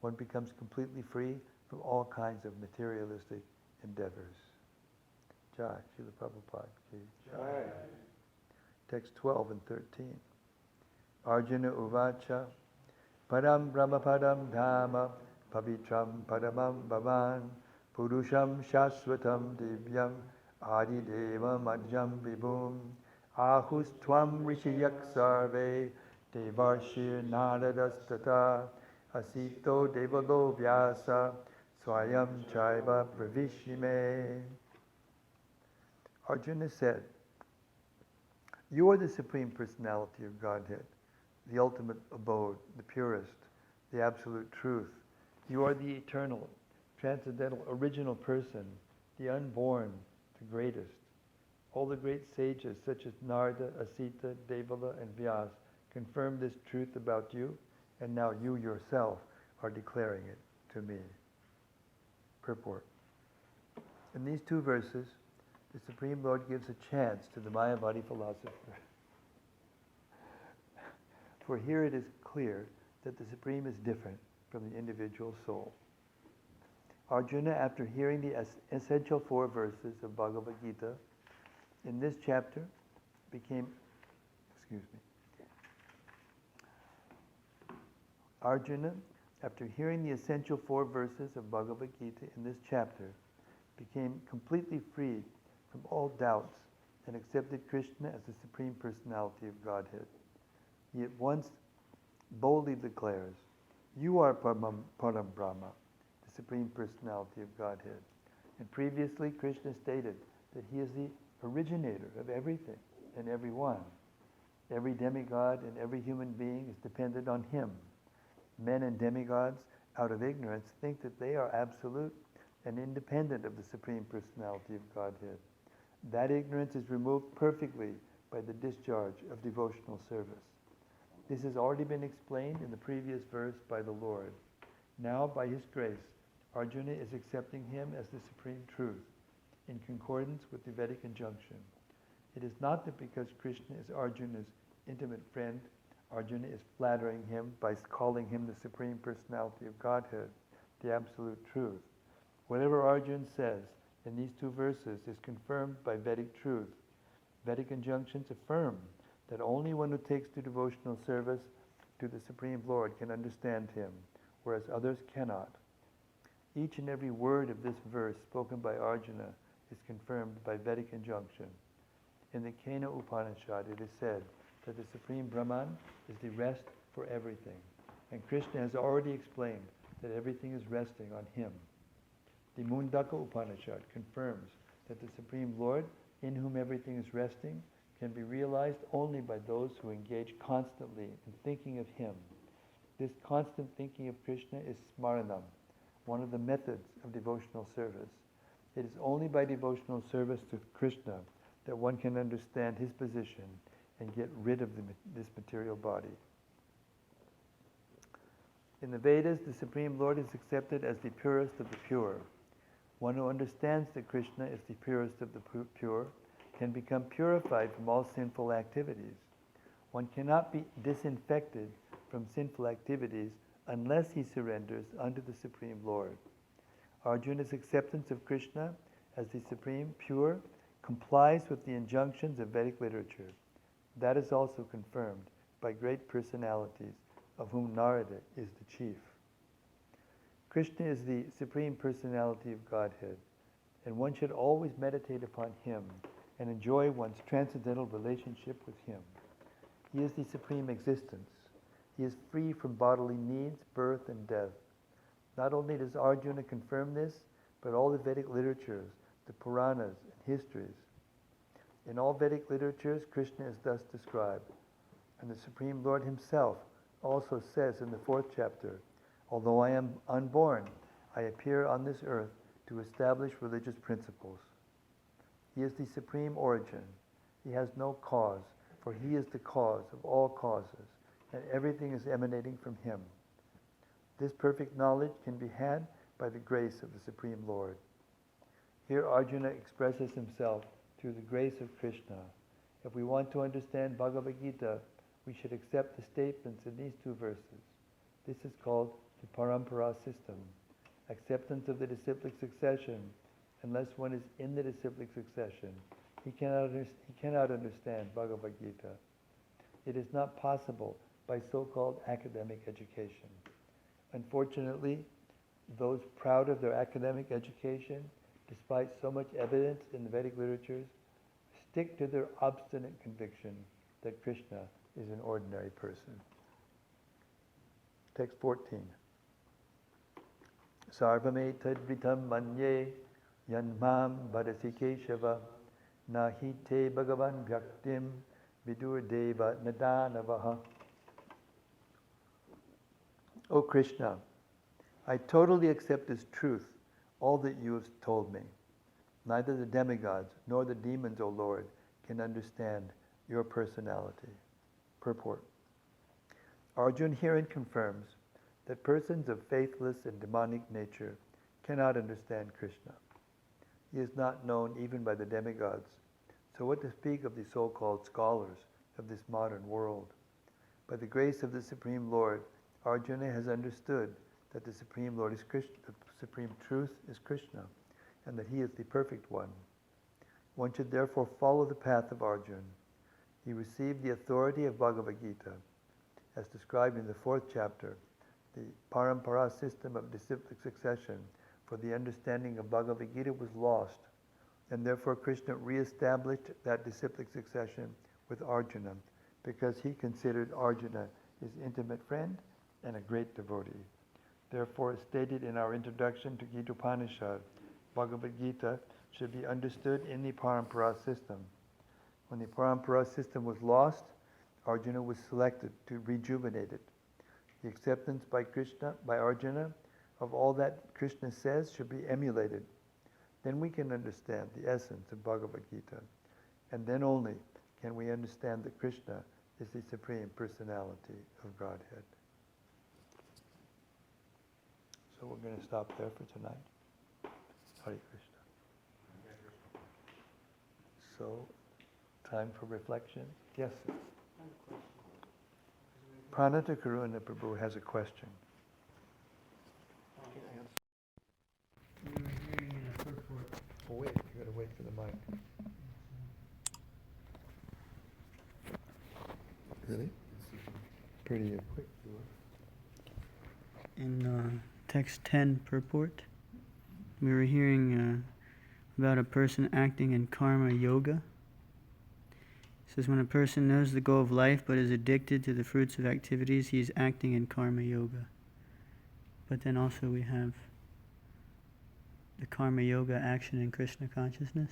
one becomes completely free from all kinds of materialistic endeavors. Jai, Srila Prabhupada ki Jai. Text 12 and 13. Arjuna Uvacha Param Brahmapadam Dhamma Pavitram Padamam Bhavan Purusham Shaswatam Divyam Adi Deva Madhyam Vibhum Ahus Tvam Rishiyak Sarve Devarshir Naradastata Asito Devalo Vyasa Swayam Chaiva Pravishime. Arjuna said, "You are the Supreme Personality of Godhead, the ultimate abode, the purest, the absolute truth. You are the eternal, transcendental, original person, the unborn, the greatest. All the great sages such as Narada, Asita, Devala, and Vyas confirm this truth about you, and now you yourself are declaring it to me." Purport. In these two verses, the Supreme Lord gives a chance to the Mayavadi philosopher. For here it is clear that the Supreme is different from the individual soul. Arjuna, after hearing the essential 4 verses of Bhagavad Gita, in this chapter Arjuna, after hearing the essential 4 verses of Bhagavad Gita in this chapter, became completely freed from all doubts and accepted Krishna as the Supreme Personality of Godhead. He at once boldly declares, "You are Param Brahma, the Supreme Personality of Godhead." And previously Krishna stated that he is the originator of everything and everyone. Every demigod and every human being is dependent on him. Men and demigods, out of ignorance, think that they are absolute and independent of the Supreme Personality of Godhead. That ignorance is removed perfectly by the discharge of devotional service. This has already been explained in the previous verse by the Lord. Now, by His grace, Arjuna is accepting Him as the Supreme Truth, in concordance with the Vedic injunction. It is not that because Krishna is Arjuna's intimate friend, Arjuna is flattering him by calling him the Supreme Personality of Godhead, the Absolute Truth. Whatever Arjuna says in these 2 verses is confirmed by Vedic truth. Vedic injunctions affirm that only one who takes to devotional service to the Supreme Lord can understand Him, whereas others cannot. Each and every word of this verse spoken by Arjuna is confirmed by Vedic injunction. In the Kena Upanishad it is said that the Supreme Brahman is the rest for everything, and Krishna has already explained that everything is resting on Him. The Mundaka Upanishad confirms that the Supreme Lord, in whom everything is resting, can be realized only by those who engage constantly in thinking of Him. This constant thinking of Krishna is smaranam, one of the methods of devotional service. It is only by devotional service to Krishna that one can understand His position and get rid of this material body. In the Vedas, the Supreme Lord is accepted as the purest of the pure. One who understands that Krishna is the purest of the pure can become purified from all sinful activities. One cannot be disinfected from sinful activities unless he surrenders unto the Supreme Lord. Arjuna's acceptance of Krishna as the Supreme Pure complies with the injunctions of Vedic literature. That is also confirmed by great personalities, of whom Narada is the chief. Krishna is the Supreme Personality of Godhead, and one should always meditate upon Him and enjoy one's transcendental relationship with Him. He is the Supreme Existence. He is free from bodily needs, birth, and death. Not only does Arjuna confirm this, but all the Vedic literatures, the Puranas, and histories. In all Vedic literatures, Krishna is thus described. And the Supreme Lord Himself also says in the 4th chapter, "Although I am unborn, I appear on this earth to establish religious principles." He is the supreme origin. He has no cause, for He is the cause of all causes, and everything is emanating from Him. This perfect knowledge can be had by the grace of the Supreme Lord. Here Arjuna expresses himself through the grace of Krishna. If we want to understand Bhagavad-Gita, we should accept the statements in these 2 verses. This is called the parampara system, acceptance of the disciplic succession. Unless one is in the disciplic succession, he cannot understand Bhagavad-Gita. It is not possible by so-called academic education. Unfortunately, those proud of their academic education, despite so much evidence in the Vedic literatures, stick to their obstinate conviction that Krishna is an ordinary person. Text 14. Sarvame tadritam manye yanmam bharati Kesava nahi te bhagavan bhaktim vidur deva nadanavaha. O Krishna, I totally accept as truth all that you have told me. Neither the demigods nor the demons, O Lord, can understand your personality. Purport. Arjuna herein confirms that persons of faithless and demonic nature cannot understand Krishna. He is not known even by the demigods, so what to speak of the so-called scholars of this modern world? By the grace of the Supreme Lord, Arjuna has understood that the Supreme Lord is Krishna, the Supreme Truth is Krishna, and that He is the perfect one. One should therefore follow the path of Arjuna. He received the authority of Bhagavad-Gita, as described in the 4th chapter, the parampara system of disciplic succession for the understanding of Bhagavad-Gita was lost, and therefore Krishna re-established that disciplic succession with Arjuna, because he considered Arjuna his intimate friend and a great devotee. Therefore, as stated in our introduction to Gita Upanishad, Bhagavad-Gita should be understood in the parampara system. When the parampara system was lost, Arjuna was selected to rejuvenate it. The acceptance by Arjuna, of all that Krishna says should be emulated. Then we can understand the essence of Bhagavad-Gita. And then only can we understand that Krishna is the Supreme Personality of Godhead. So we're going to stop there for tonight. Hare Krishna. So, time for reflection. Yes, sir. Pranata Karuna Prabhu has a question. Oh, wait, you got to wait for the mic. Really? Pretty quick. In text 10 purport, we were hearing about a person acting in karma yoga. It says when a person knows the goal of life but is addicted to the fruits of activities, he is acting in karma yoga. But then also we have the karma yoga action in Krishna consciousness.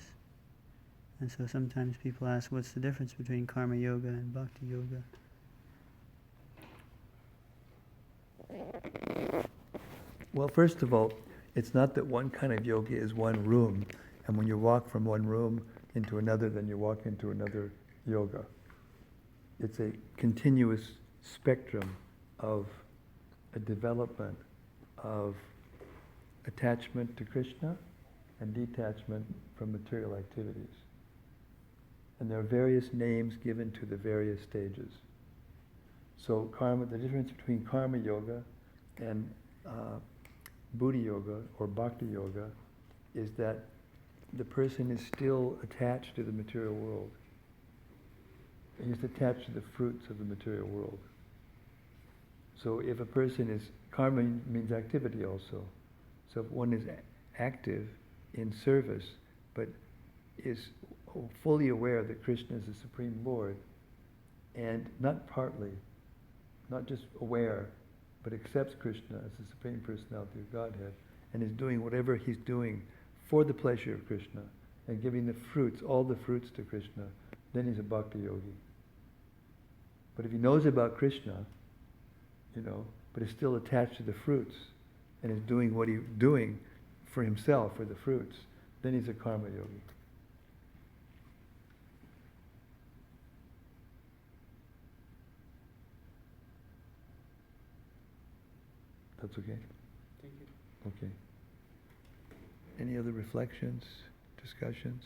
And so sometimes people ask, what's the difference between karma yoga and bhakti yoga? Well, first of all, it's not that one kind of yoga is one room, and when you walk from one room into another, then you walk into another yoga. It's a continuous spectrum of a development of attachment to Krishna and detachment from material activities. And there are various names given to the various stages. So the difference between karma yoga and Buddha yoga or bhakti yoga is that the person is still attached to the material world. He is attached to the fruits of the material world. So if a person is karma means activity also. So if one is active in service, but is fully aware that Krishna is the Supreme Lord, and not partly, not just aware, but accepts Krishna as the Supreme Personality of Godhead, and is doing whatever he's doing for the pleasure of Krishna, and giving the fruits, all the fruits to Krishna, then he's a bhakti yogi. But if he knows about Krishna, but is still attached to the fruits, and is doing what he's doing for himself, for the fruits, then he's a karma yogi. That's okay? Thank you. Okay. Any other reflections, discussions,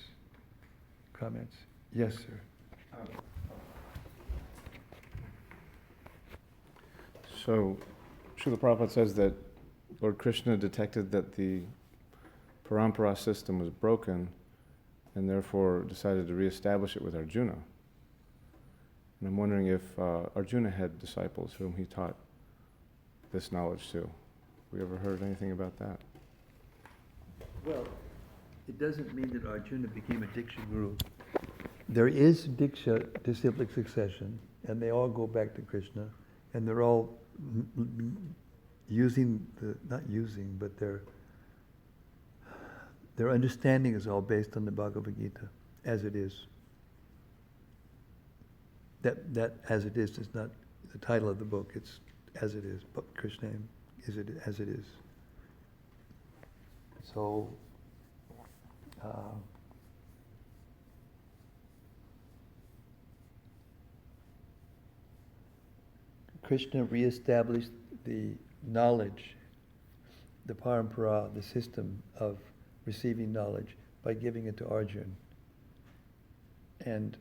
comments? Yes, sir. So, Srila Prabhupada says that Lord Krishna detected that the parampara system was broken and therefore decided to reestablish it with Arjuna. And I'm wondering if Arjuna had disciples whom he taught this knowledge to. We ever heard anything about that? Well, it doesn't mean that Arjuna became a Diksha Guru. There is Diksha, disciplic succession, and they all go back to Krishna, and they're all but their understanding is all based on the Bhagavad-Gita, as it is. That as it is not the title of the book, it's as it is, but Krishna is it as it is. So, Krishna reestablished the knowledge, the parampara, the system of receiving knowledge by giving it to Arjuna. And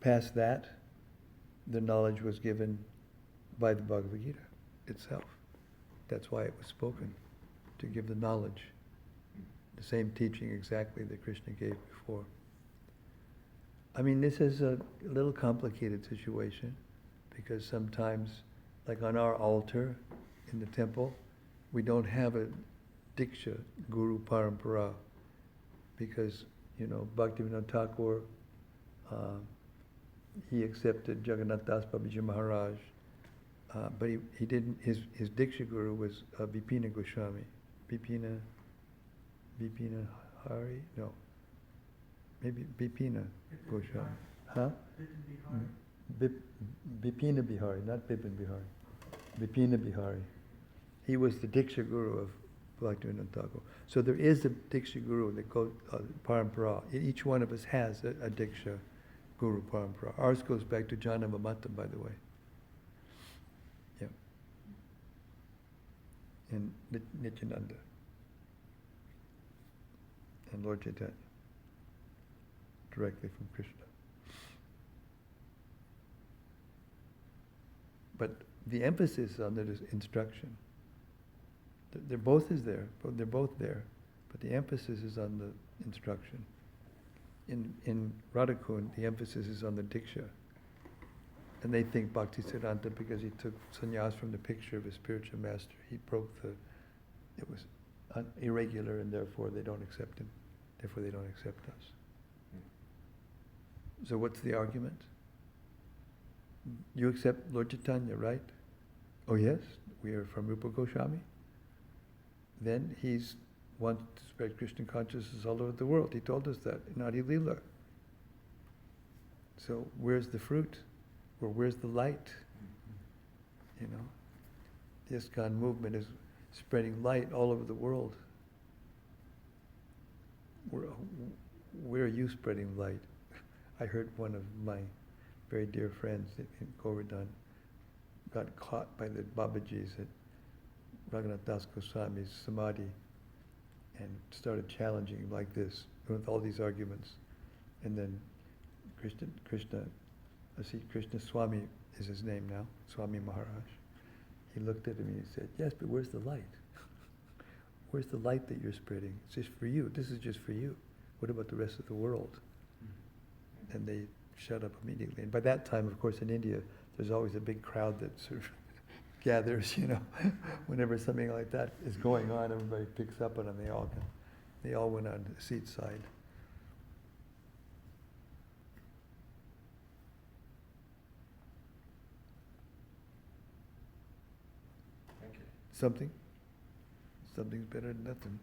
past that, the knowledge was given by the Bhagavad-Gita itself. That's why it was spoken, to give the knowledge. The same teaching exactly that Krishna gave before. I mean, this is a little complicated situation, because sometimes, like on our altar in the temple, we don't have a Diksha Guru Parampara, because, Bhaktivinoda Thakur, he accepted Jagannath Das Babaji Maharaj, but he didn't, his Diksha Guru was Vipina Goswami. Vipina Hari? No. Maybe Vipina Goswami. Huh? Vipina Bihari, not Bipin Bihari. Vipina Bihari. He was the Diksha Guru of Bhaktivinoda Thakur. So there is a Diksha Guru that goes, Parampara. Each one of us has a Diksha Guru Parampara. Ours goes back to Janama Mata, by the way. Yeah. And Nityananda. And Lord Chaitanya. Directly from Krishna. But the emphasis on the instruction. They're both there, but the emphasis is on the instruction. In Radhakund, the emphasis is on the Diksha. And they think Bhaktisiddhanta, because he took sannyas from the picture of his spiritual master, it was irregular, and therefore they don't accept him. Therefore they don't accept us. So what's the argument? You accept Lord Chaitanya, right? Oh yes, we are from Rupa Goswami. Then he's wants to spread Krishna consciousness all over the world. He told us that in Adi Lila. So where's the fruit? Or where's the light? The ISKCON movement is spreading light all over the world. Where are you spreading light? I heard one of my very dear friends in Govardhan got caught by the Babajis at Raghunath Das Goswami's Samadhi and started challenging him like this, with all these arguments. And then Krishna Swami is his name now, Swami Maharaj. He looked at him and he said, yes, but where's the light? Where's the light that you're spreading? It's just for you. This is just for you. What about the rest of the world? And they shut up immediately. And by that time, of course, in India, there's always a big crowd that sort of gathers, whenever something like that is going on, everybody picks up on it, and they all went on the seat side. Thank you. Something's better than nothing.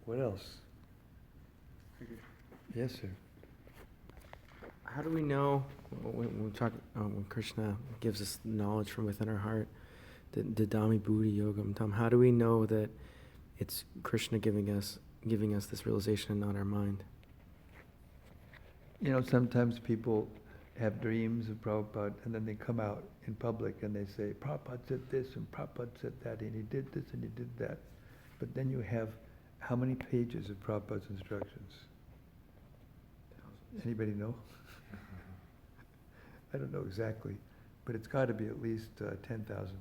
What else? Yes, sir. How do we know when we talk when Krishna gives us knowledge from within our heart, the Dadami Buddhi Yogam Tam? How do we know that it's Krishna giving us this realization and not our mind? Sometimes people have dreams of Prabhupada, and then they come out in public and they say, Prabhupada said this and Prabhupada said that, and he did this and he did that. But then you have how many pages of Prabhupada's instructions? Anybody know? I don't know exactly, but it's got to be at least 10,000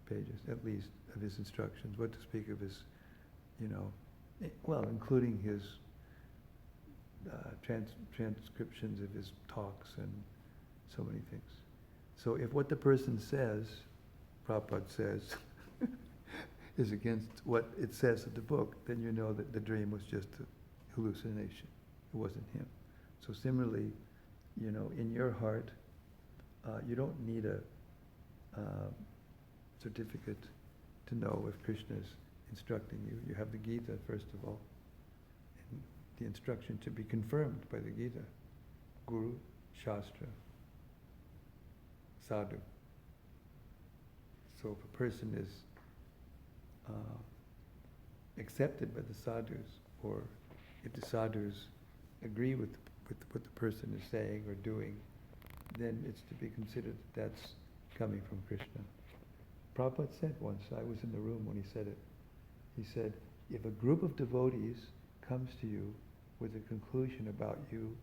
pages, at least, of his instructions. What to speak of his, including his transcriptions of his talks and so many things. So if what the person says, Prabhupada says, is against what it says in the book, then you know that the dream was just a hallucination. It wasn't him. So similarly, in your heart, you don't need a certificate to know if Krishna is instructing you. You have the Gita, first of all. And the instruction to be confirmed by the Gita. Guru, Shastra, Sadhu. So if a person is accepted by the sadhus, or if the sadhus agree with what the person is saying or doing, then it's to be considered that's coming from Krishna. Prabhupada said once, I was in the room when he said it, he said, if a group of devotees comes to you with a conclusion about you,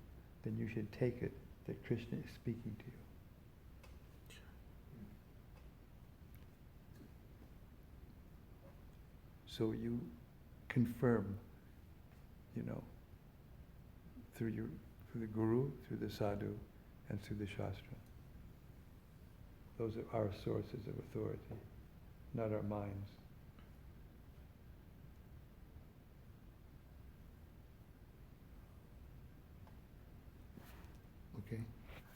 then you should take it that Krishna is speaking to you. So you confirm, through the Guru, through the Sadhu, and through the Shastra. Those are our sources of authority, not our minds. Okay?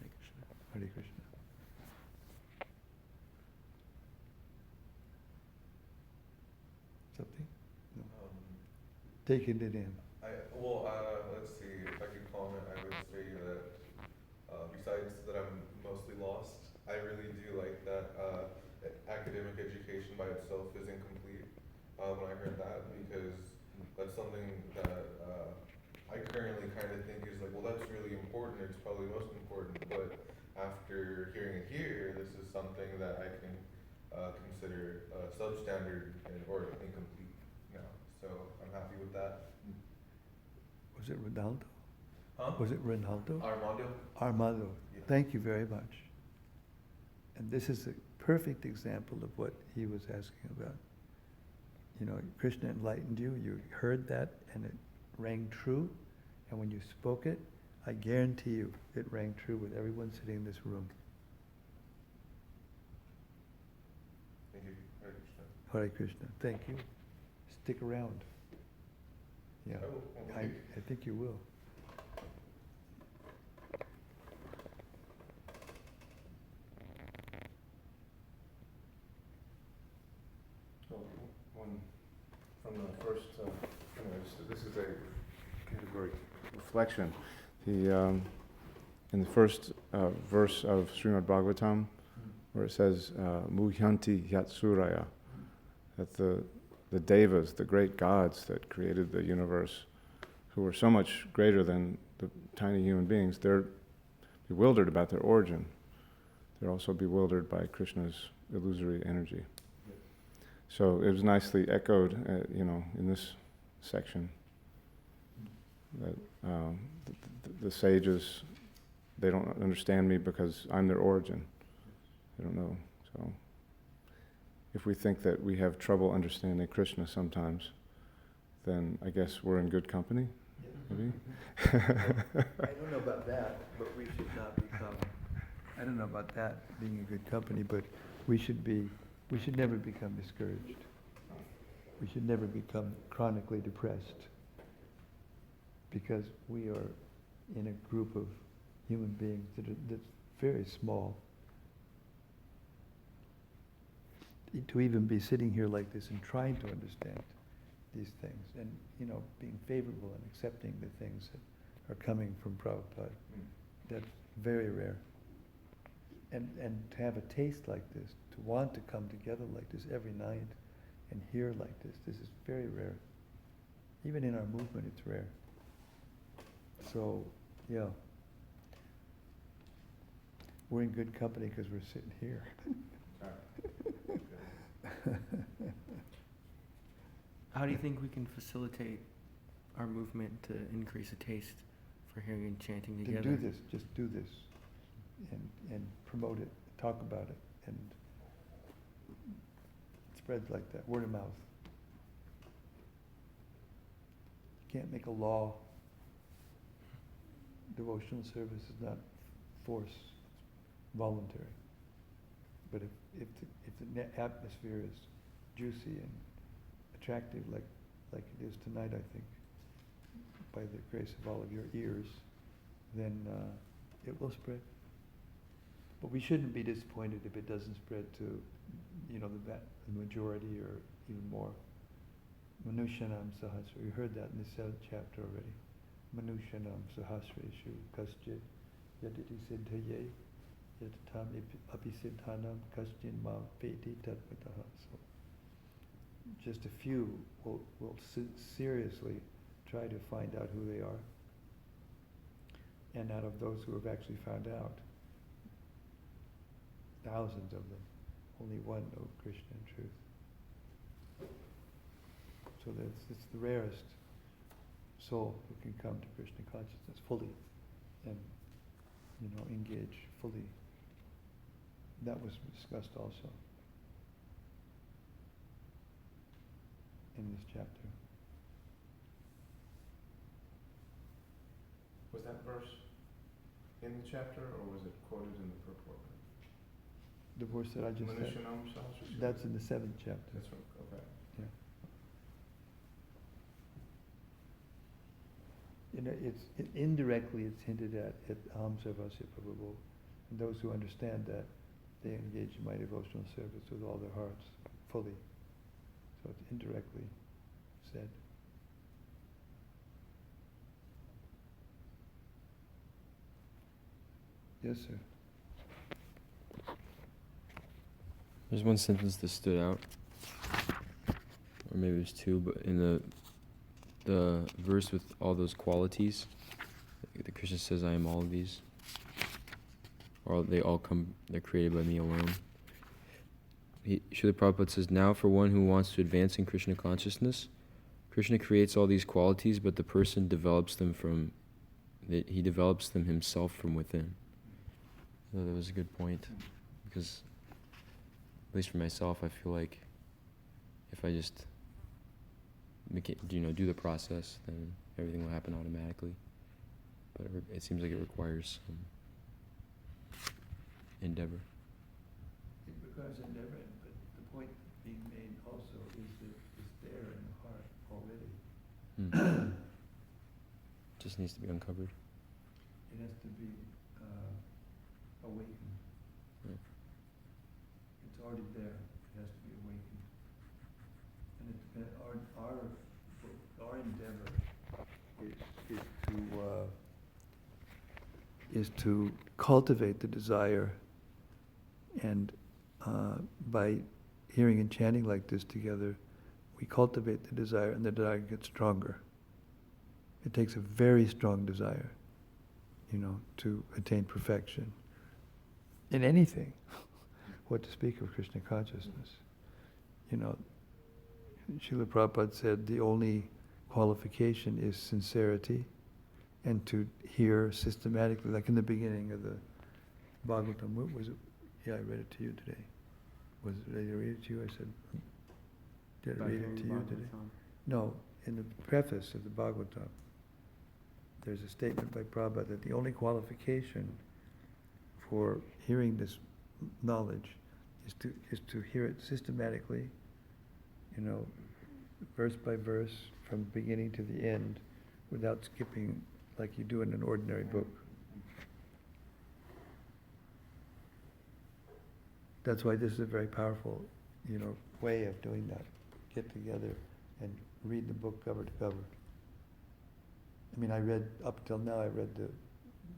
Hare Krishna. Hare Krishna. Something? No. Taking it in. Let's see, if I could comment, I would say that besides that I'm mostly lost, I really do like that academic education by itself is incomplete. When I heard that, because that's something that I currently kind of think is like, well, that's really important, it's probably most important, but after hearing it here, this is something that I can consider substandard or incomplete now. So I'm happy with that. Was it Ronaldo? Huh? Was it Ronaldo? Armando? Armando. Yeah. Thank you very much. And this is a perfect example of what he was asking about. Krishna enlightened you, you heard that, and it rang true. And when you spoke it, I guarantee you, it rang true with everyone sitting in this room. Thank you. Hare Krishna. Hare Krishna. Thank you. Stick around. Yeah, I will. I think you will. One from the first, this is a category reflection. In the first verse of Srimad Bhagavatam, where it says, Muhyanti Yatsuraya, that the devas, the great gods that created the universe, who were so much greater than the tiny human beings, they're bewildered about their origin. They're also bewildered by Krishna's illusory energy. So it was nicely echoed, in this section, that the sages, they don't understand me because I'm their origin. They don't know. So if we think that we have trouble understanding Krishna sometimes, then I guess we're in good company, maybe? I don't know about that, but we should not become I don't know about that, being a good company, but we should never become discouraged. We should never become chronically depressed, because we are in a group of human beings that's very small. To even be sitting here like this and trying to understand these things, and being favorable and accepting the things that are coming from Prabhupada, that's very rare. And to have a taste like this, to want to come together like this every night and hear like this is very rare. Even in our movement, it's rare. So, yeah. We're in good company because we're sitting here. How do you think we can facilitate our movement to increase a taste for hearing and chanting together? To do this, just do this, and promote it, talk about it, and it spreads like that, word of mouth. You can't make a law. Devotional service is not force, it's voluntary. But if the atmosphere is juicy and attractive like it is tonight, I think, by the grace of all of your ears, then it will spread. But we shouldn't be disappointed if it doesn't spread to, the majority or even more. Manushanam sahasra. We heard that in the 7th chapter already. Manushanam sahasreshu kasjit yaditi siddhaye yatatam api siddhanam kasjin ma vedi tatvataha. So just a few will seriously try to find out who they are. And out of those who have actually found out, thousands of them, only one know Krishna in truth. So it's the rarest soul who can come to Krishna consciousness fully and engage fully. That was discussed also in this chapter. Was that verse in the chapter, or was it quoted in the purport? The verse that I just said, Manushanam sahasra. that's in the 7th chapter. That's right. Okay. Yeah. Indirectly it's hinted at Aham Sarvasya Prabhu. And those who understand that, they engage in my devotional service with all their hearts, fully. So it's indirectly said. Yes, sir. There's one sentence that stood out, or maybe there's two, but in the verse with all those qualities, the Krishna says, "I am all of these," or they're created by me alone. Srila Prabhupada says, "Now for one who wants to advance in Krishna consciousness, Krishna creates all these qualities, but the person develops them he develops them himself from within." So that was a good point, because at least for myself, I feel like if I just do the process, then everything will happen automatically. But it seems like it requires some endeavor. It requires endeavor, but the point being made also is that it's there in the heart already. Just needs to be uncovered. It has to be awakened. Right. It's already there. It has to be awakened. And our endeavor is to cultivate the desire, and by hearing and chanting like this together, we cultivate the desire, and the desire gets stronger. It takes a very strong desire, to attain perfection in anything. What to speak of Krishna consciousness? Srila Prabhupada said the only qualification is sincerity, and to hear systematically, like in the beginning of the Bhagavatam. What was it? Yeah, I read it to you today. Did I read it to you? I said, did I read it to you today? No, in the preface of the Bhagavatam, there's a statement by Prabhupada that the only qualification for hearing this knowledge is to hear it systematically, verse by verse, from beginning to the end, without skipping like you do in an ordinary book. That's why this is a very powerful, way of doing that. Get together and read the book cover to cover. Up till now, I read the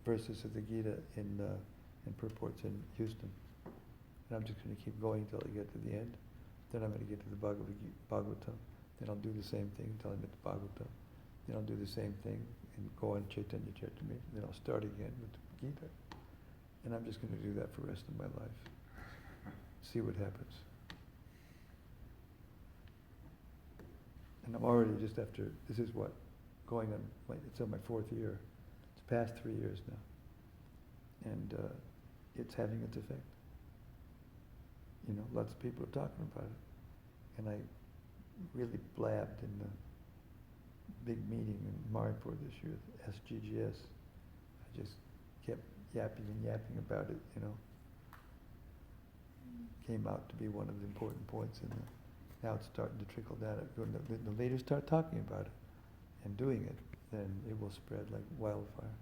verses of the Gita in purports in Houston. And I'm just going to keep going until I get to the end. Then I'm going to get to the Bhagavatam. Then I'll do the same thing until I'm at the Bhagavatam. Then I'll do the same thing and go on Chaitanya Charitamrita. Then I'll start again with the Gita. And I'm just going to do that for the rest of my life. See what happens. And I'm already just after, this is what, going on, it's on my 4th year. It's past 3 years now. And it's having its effect. Lots of people are talking about it. And I really blabbed in the big meeting in Maripur this year, SGGS. I just kept yapping about it, Came out to be one of the important points in the, now it's starting to trickle down. When the leaders start talking about it and doing it, then it will spread like wildfire.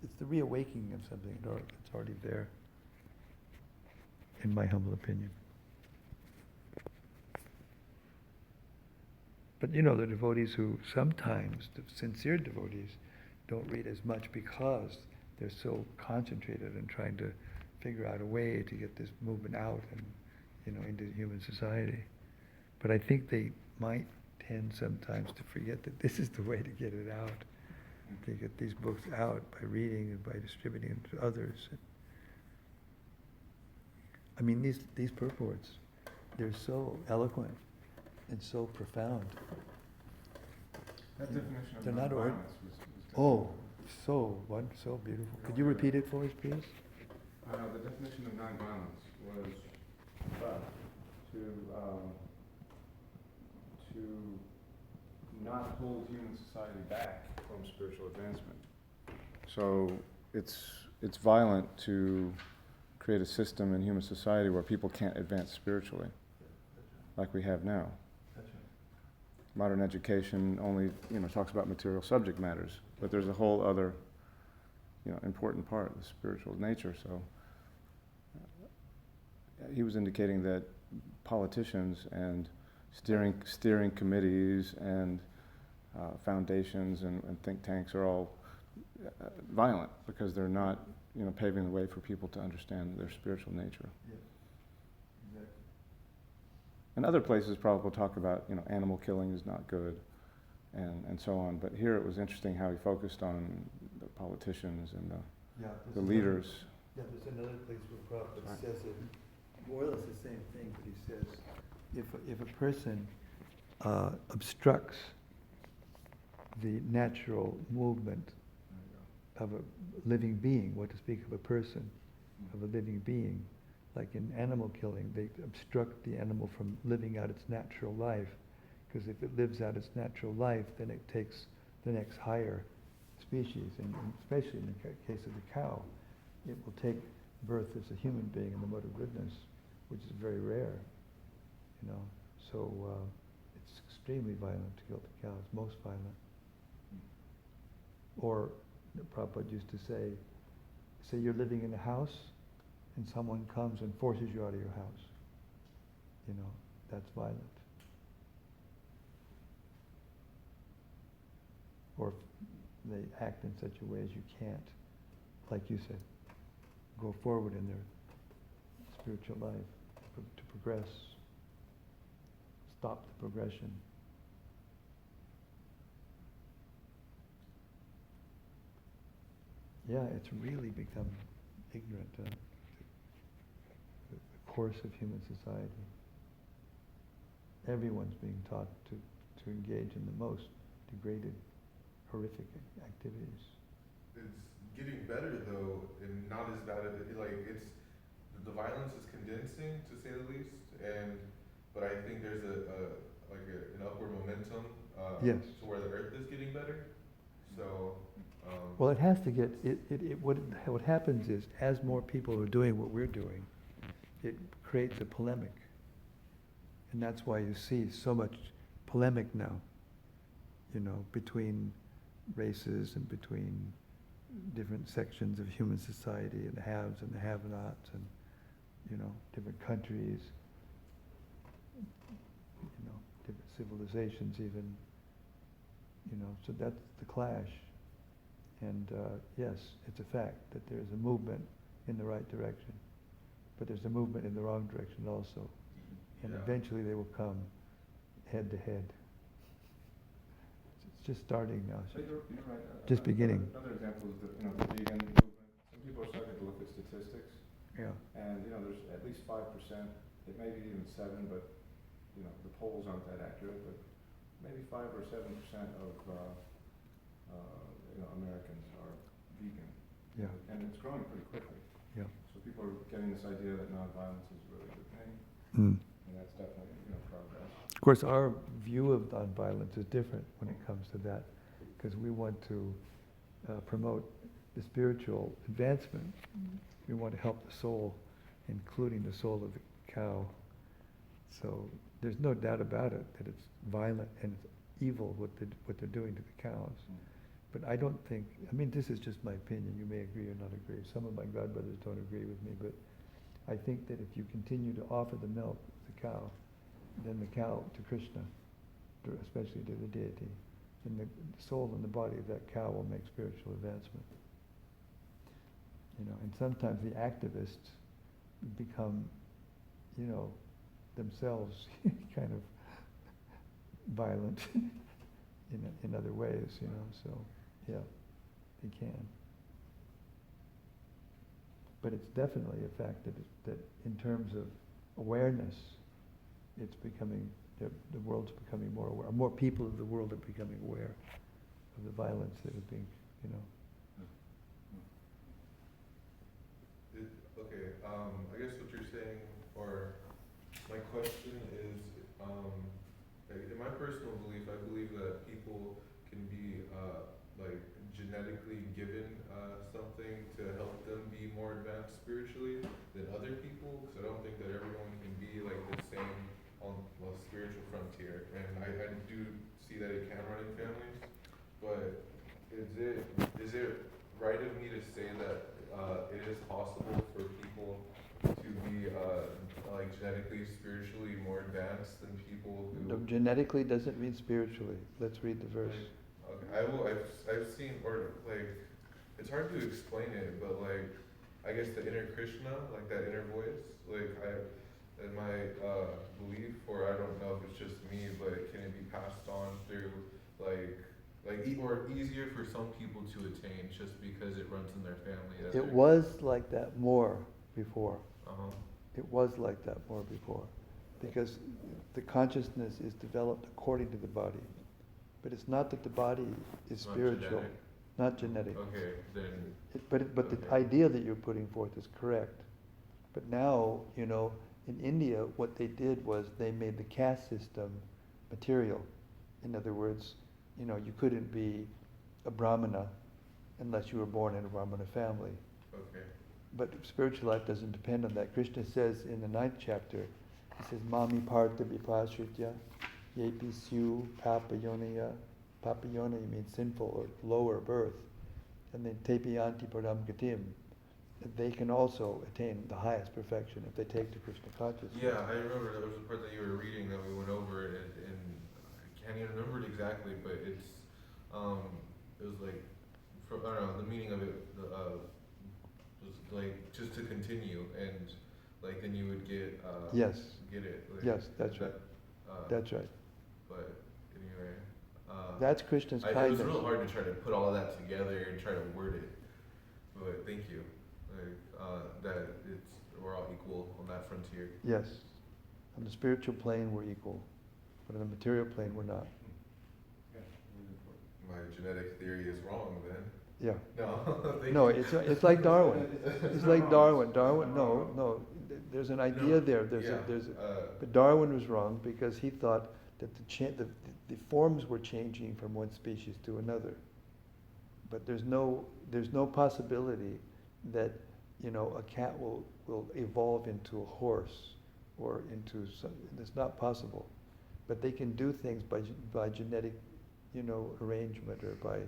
It's the reawakening of something that's already there, in my humble opinion. But the devotees who sometimes, the sincere devotees, don't read as much because they're so concentrated in trying to figure out a way to get this movement out and, into human society. But I think they might tend sometimes to forget that this is the way to get it out, to get these books out by reading and by distributing them to others. These purports, they're so eloquent and so profound. That definition of They're not nonviolence was so beautiful. Could you repeat it for us, please? the definition of nonviolence was to not hold human society back from spiritual advancement. So it's violent to create a system in human society where people can't advance spiritually, like we have now. That's right. Modern education only, talks about material subject matters, but there's a whole other, important part, the spiritual nature. So he was indicating that politicians and steering committees and foundations and think tanks are all violent because they're not, paving the way for people to understand their spiritual nature. Yeah. Exactly. And other places probably will talk about, animal killing is not good and so on. But here it was interesting how he focused on the politicians and the leaders. There's another place where Prabhupada says it, more or less the same thing, but he says, if a person obstructs the natural movement of a living being, what to speak of a person, of a living being, like in animal killing, they obstruct the animal from living out its natural life, because if it lives out its natural life, then it takes the next higher species, and especially in the case of the cow, it will take birth as a human being in the mode of goodness, which is very rare, So it's extremely violent to kill the cow. It's most violent. Or the Prabhupada used to say you're living in a house and someone comes and forces you out of your house. That's violent. Or if they act in such a way as you can't, like you said, go forward in their spiritual life, to progress, stop the progression. Yeah, it's really become ignorant, the course of human society. Everyone's being taught to engage in the most degraded, horrific activities. It's getting better though, and not as bad as the violence is condensing, to say the least, but I think there's an upward momentum Yes. to where the earth is getting better. So, Well, it has to get, what happens is, as more people are doing what we're doing, it creates a polemic. And that's why you see so much polemic now, between races and between different sections of human society, and the haves and the have-nots, and, different countries, different civilizations even, so that's the clash. And yes, it's a fact that there's a movement in the right direction, but there's a movement in the wrong direction also. And Yeah. eventually they will come head to head. It's just starting now. But you're right. Just beginning. Another example is the vegan movement. Some people are starting to look at statistics, Yeah. and there's at least 5%. It may be even 7, but the polls aren't that accurate. But maybe 5 or 7% of Americans are vegan. Yeah. And it's growing pretty quickly. Yeah. So people are getting this idea that nonviolence is really a good thing, Mm. and that's definitely progress. Of course, our view of nonviolence is different when it comes to that, because we want to promote the spiritual advancement. We want to help the soul, including the soul of the cow. So there's no doubt about it that it's violent and it's evil what they're doing to the cows. But I don't think, this is just my opinion, you may agree or not agree. Some of my godbrothers don't agree with me, but I think that if you continue to offer the milk to the cow, then the cow to Krishna, especially to the deity, then the soul and the body of that cow will make spiritual advancement. And sometimes the activists become, themselves kind of violent in other ways, so yeah, they can. But it's definitely a fact that in terms of awareness, it's becoming, the world's becoming more aware. More people of the world are becoming aware of the violence that is being, Okay, I guess what you're saying, or my question is, in my personal belief, I believe that people can be genetically given something to help them be more advanced spiritually than other people, because I don't think that everyone can be like the same on the spiritual frontier. And I do see that it can run in families, but is it right of me to say that it is possible for people to be genetically, spiritually more advanced than people who... No, genetically doesn't mean spiritually. Let's read the verse. Okay, I've seen, or it's hard to explain it, but I guess the inner Krishna, that inner voice, in my belief, or I don't know if it's just me, but can it be passed on through or easier for some people to attain just because it runs in their family? It was like that more before. Uh-huh. It was like that more before, because the consciousness is developed according to the body. But it's not that the body is Not spiritual, genetic. not genetic. Okay, then... But okay. The idea that you're putting forth is correct. But now, in India, what they did was they made the caste system material. In other words, you couldn't be a Brahmana unless you were born in a Brahmana family. Okay. But spiritual life doesn't depend on that. Krishna says in the 9th chapter, he says, Mami parta vipashritya, yepi syu papayonaya. Papayona means sinful or lower birth. And then tepiyanti param gatim. They can also attain the highest perfection if they take to Krishna consciousness. Yeah, I remember there was a part that you were reading that we went over, and I can't even remember it exactly, but it was I don't know, the meaning of it was just to continue, and then you would get Yes. get it. Yes, that's right. That's right. But anyway, That's Krishna's it kindness. was real hard to try to put all of that together and try to word it, but thank you. That we're all equal on that frontier. Yes. On the spiritual plane, we're equal. But on the material plane, we're not. My genetic theory is wrong then. Yeah. No. thank No, you. it's like Darwin. It's like Darwin. No. There's an idea there. But Darwin was wrong because he thought that the forms were changing from one species to another. But there's no possibility that, you know, a cat will evolve into a horse or into some, it's not possible. But they can do things by genetic, you know, arrangement or by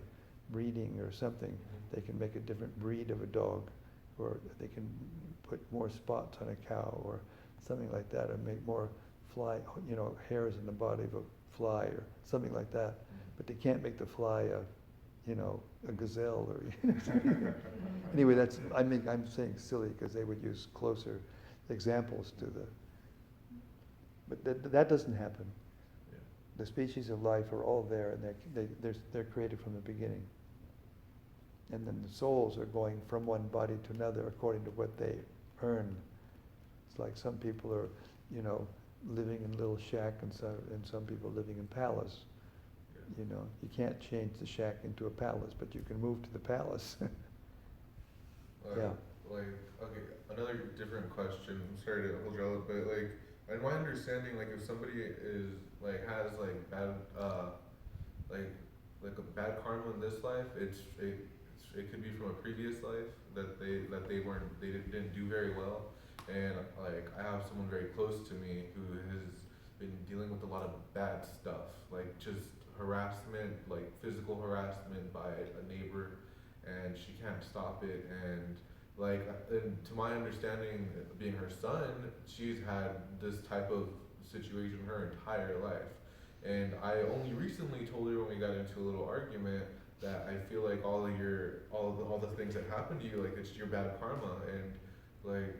breeding or something. They can make a different breed of a dog, or they can put more spots on a cow or something like that, or make more fly, you know, hairs in the body of a fly or something like that. But they can't make the fly a, you know, a gazelle or. Anyway, that's, I'm saying silly because they would use closer examples to the. But that doesn't happen. Yeah. The species of life are all there, and they're created from the beginning. And then the souls are going from one body to another according to what they earn. It's like some people are, you know, living in a little shack, and some people living in palace. You know, you can't change the shack into a palace, but you can move to the palace. Yeah. Like, okay, another different question. I'm sorry to hold you all up, but like, in my understanding, like, if somebody is like has like bad, like a bad karma in this life, it could be from a previous life that they didn't do very well, and like I have someone very close to me who has been dealing with a lot of bad stuff, like just harassment, like physical harassment by a neighbor, and she can't stop it. And like, and to my understanding, being her son, she's had this type of situation her entire life. And I only recently told her when we got into a little argument that I feel like all the things that happen to you, like it's your bad karma, and like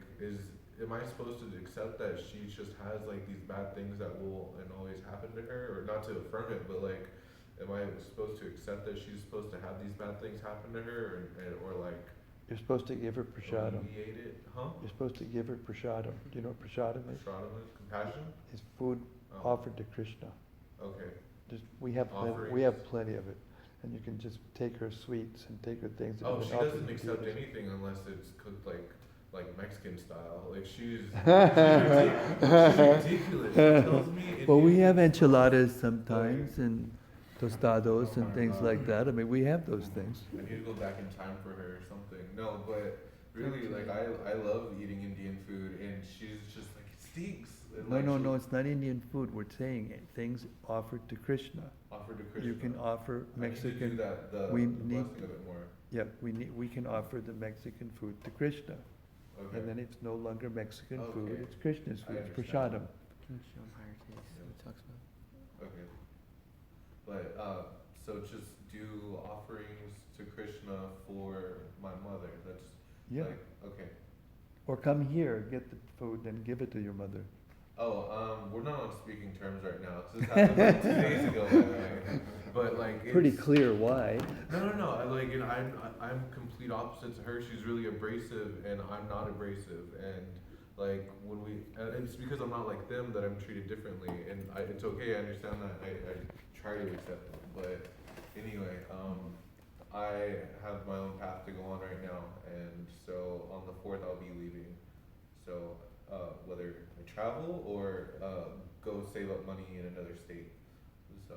am I supposed to accept that she just has like these bad things that will and always happen to her, or not to affirm it, but like, am I supposed to accept that she's supposed to have these bad things happen to her, or like? You're supposed to give her prasadam. Alleviate it, huh? You're supposed to give her prasadam. Do you know what prasadam is? Prasadam is compassion. It's food offered to Krishna. Okay. We have plenty of it, and you can just take her sweets and take her things. That She doesn't accept anything unless it's cooked like Mexican style. Like she's ridiculous. She tells me. Well, we have enchiladas sometimes and tostados and things like that. I mean, we have those things. I need to go back in time for her or something. No, but really, like I love eating Indian food, and she's just like, it stinks. And No, it's not Indian food. We're saying things offered to Krishna. Offered to Krishna. You can offer Mexican. I need to do that, the blessing of it more. Yeah, we can offer the Mexican food to Krishna. Okay. And then it's no longer Mexican food, Okay. it's Krishna's food, it's understand. prasadam. Can you show him higher taste? It talks about. Okay. But, so just do offerings to Krishna for my mother. That's Yeah, like, okay. or come here, get the food, and give it to your mother. We're not on speaking terms right now. This happened like 2 days ago, by the way. But like, Pretty it's- clear why. No. Like, you know, I'm complete opposite to her. She's really abrasive, and I'm not abrasive. And like and it's because I'm not like them that I'm treated differently. And it's okay. I understand that. I try to accept it. But anyway, I have my own path to go on right now, and so on the 4th I'll be leaving. So whether I travel or go save up money in another state. So.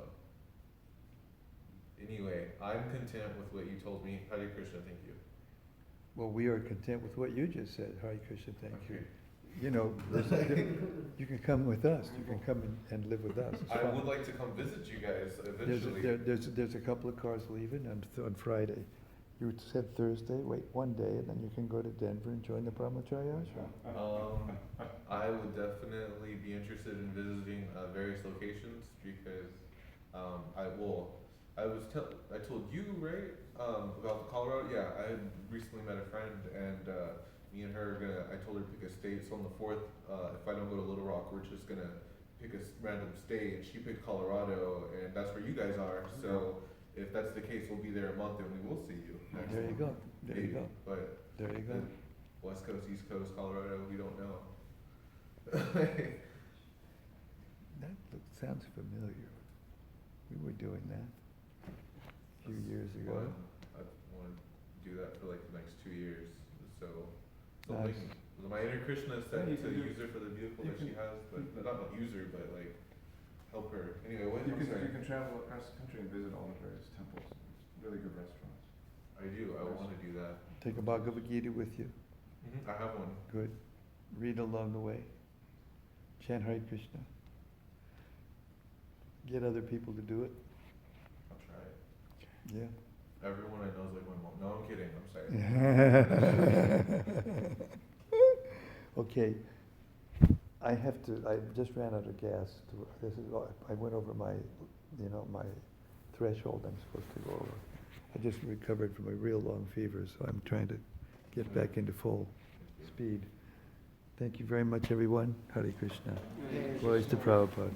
Anyway, I'm content with what you told me. Hare Krishna, thank you. Well, we are content with what you just said, Hare Krishna, thank you. Okay. You know, you can come with us, you can come and live with us. It's I fine. would like to come visit you guys eventually. There's a couple of cars leaving on Friday. You said Thursday, wait one day, and then you can go to Denver and join the Brahmacharya ashram. I would definitely be interested in visiting various locations because I told you, right, about the Colorado. Yeah, I had recently met a friend, and me and her I told her to pick a state. So on the 4th, if I don't go to Little Rock, we're just gonna pick a random state. And she picked Colorado, and that's where you guys are. So if that's the case, we'll be there a month, and we will see you. Next There you month. go, there you Maybe, go, But there you go. West Coast, East Coast, Colorado, we don't know. Sounds familiar. We were doing that a few years ago. I want to do that for like the next 2 years. So, Nice. my inner Krishna is set Yeah, you to can do- use her for the vehicle you that she can- has, but not use her, but like help her. Anyway, You I'm sorry. can travel across the country and visit all the various temples. Really good restaurants. I do. I want to do that. Take a Bhagavad-Gita with you. I have one. Good. Read along the way. Chant Hare Krishna. Get other people to do it. I'll try it. Yeah. Everyone I know is like my mom. No, I'm kidding. I'm sorry. Okay. I just ran out of gas. I went over my threshold I'm supposed to go over. I just recovered from a real long fever, so I'm trying to get back into full speed. Thank you very much, everyone. Hare Krishna. Glories to Prabhupada.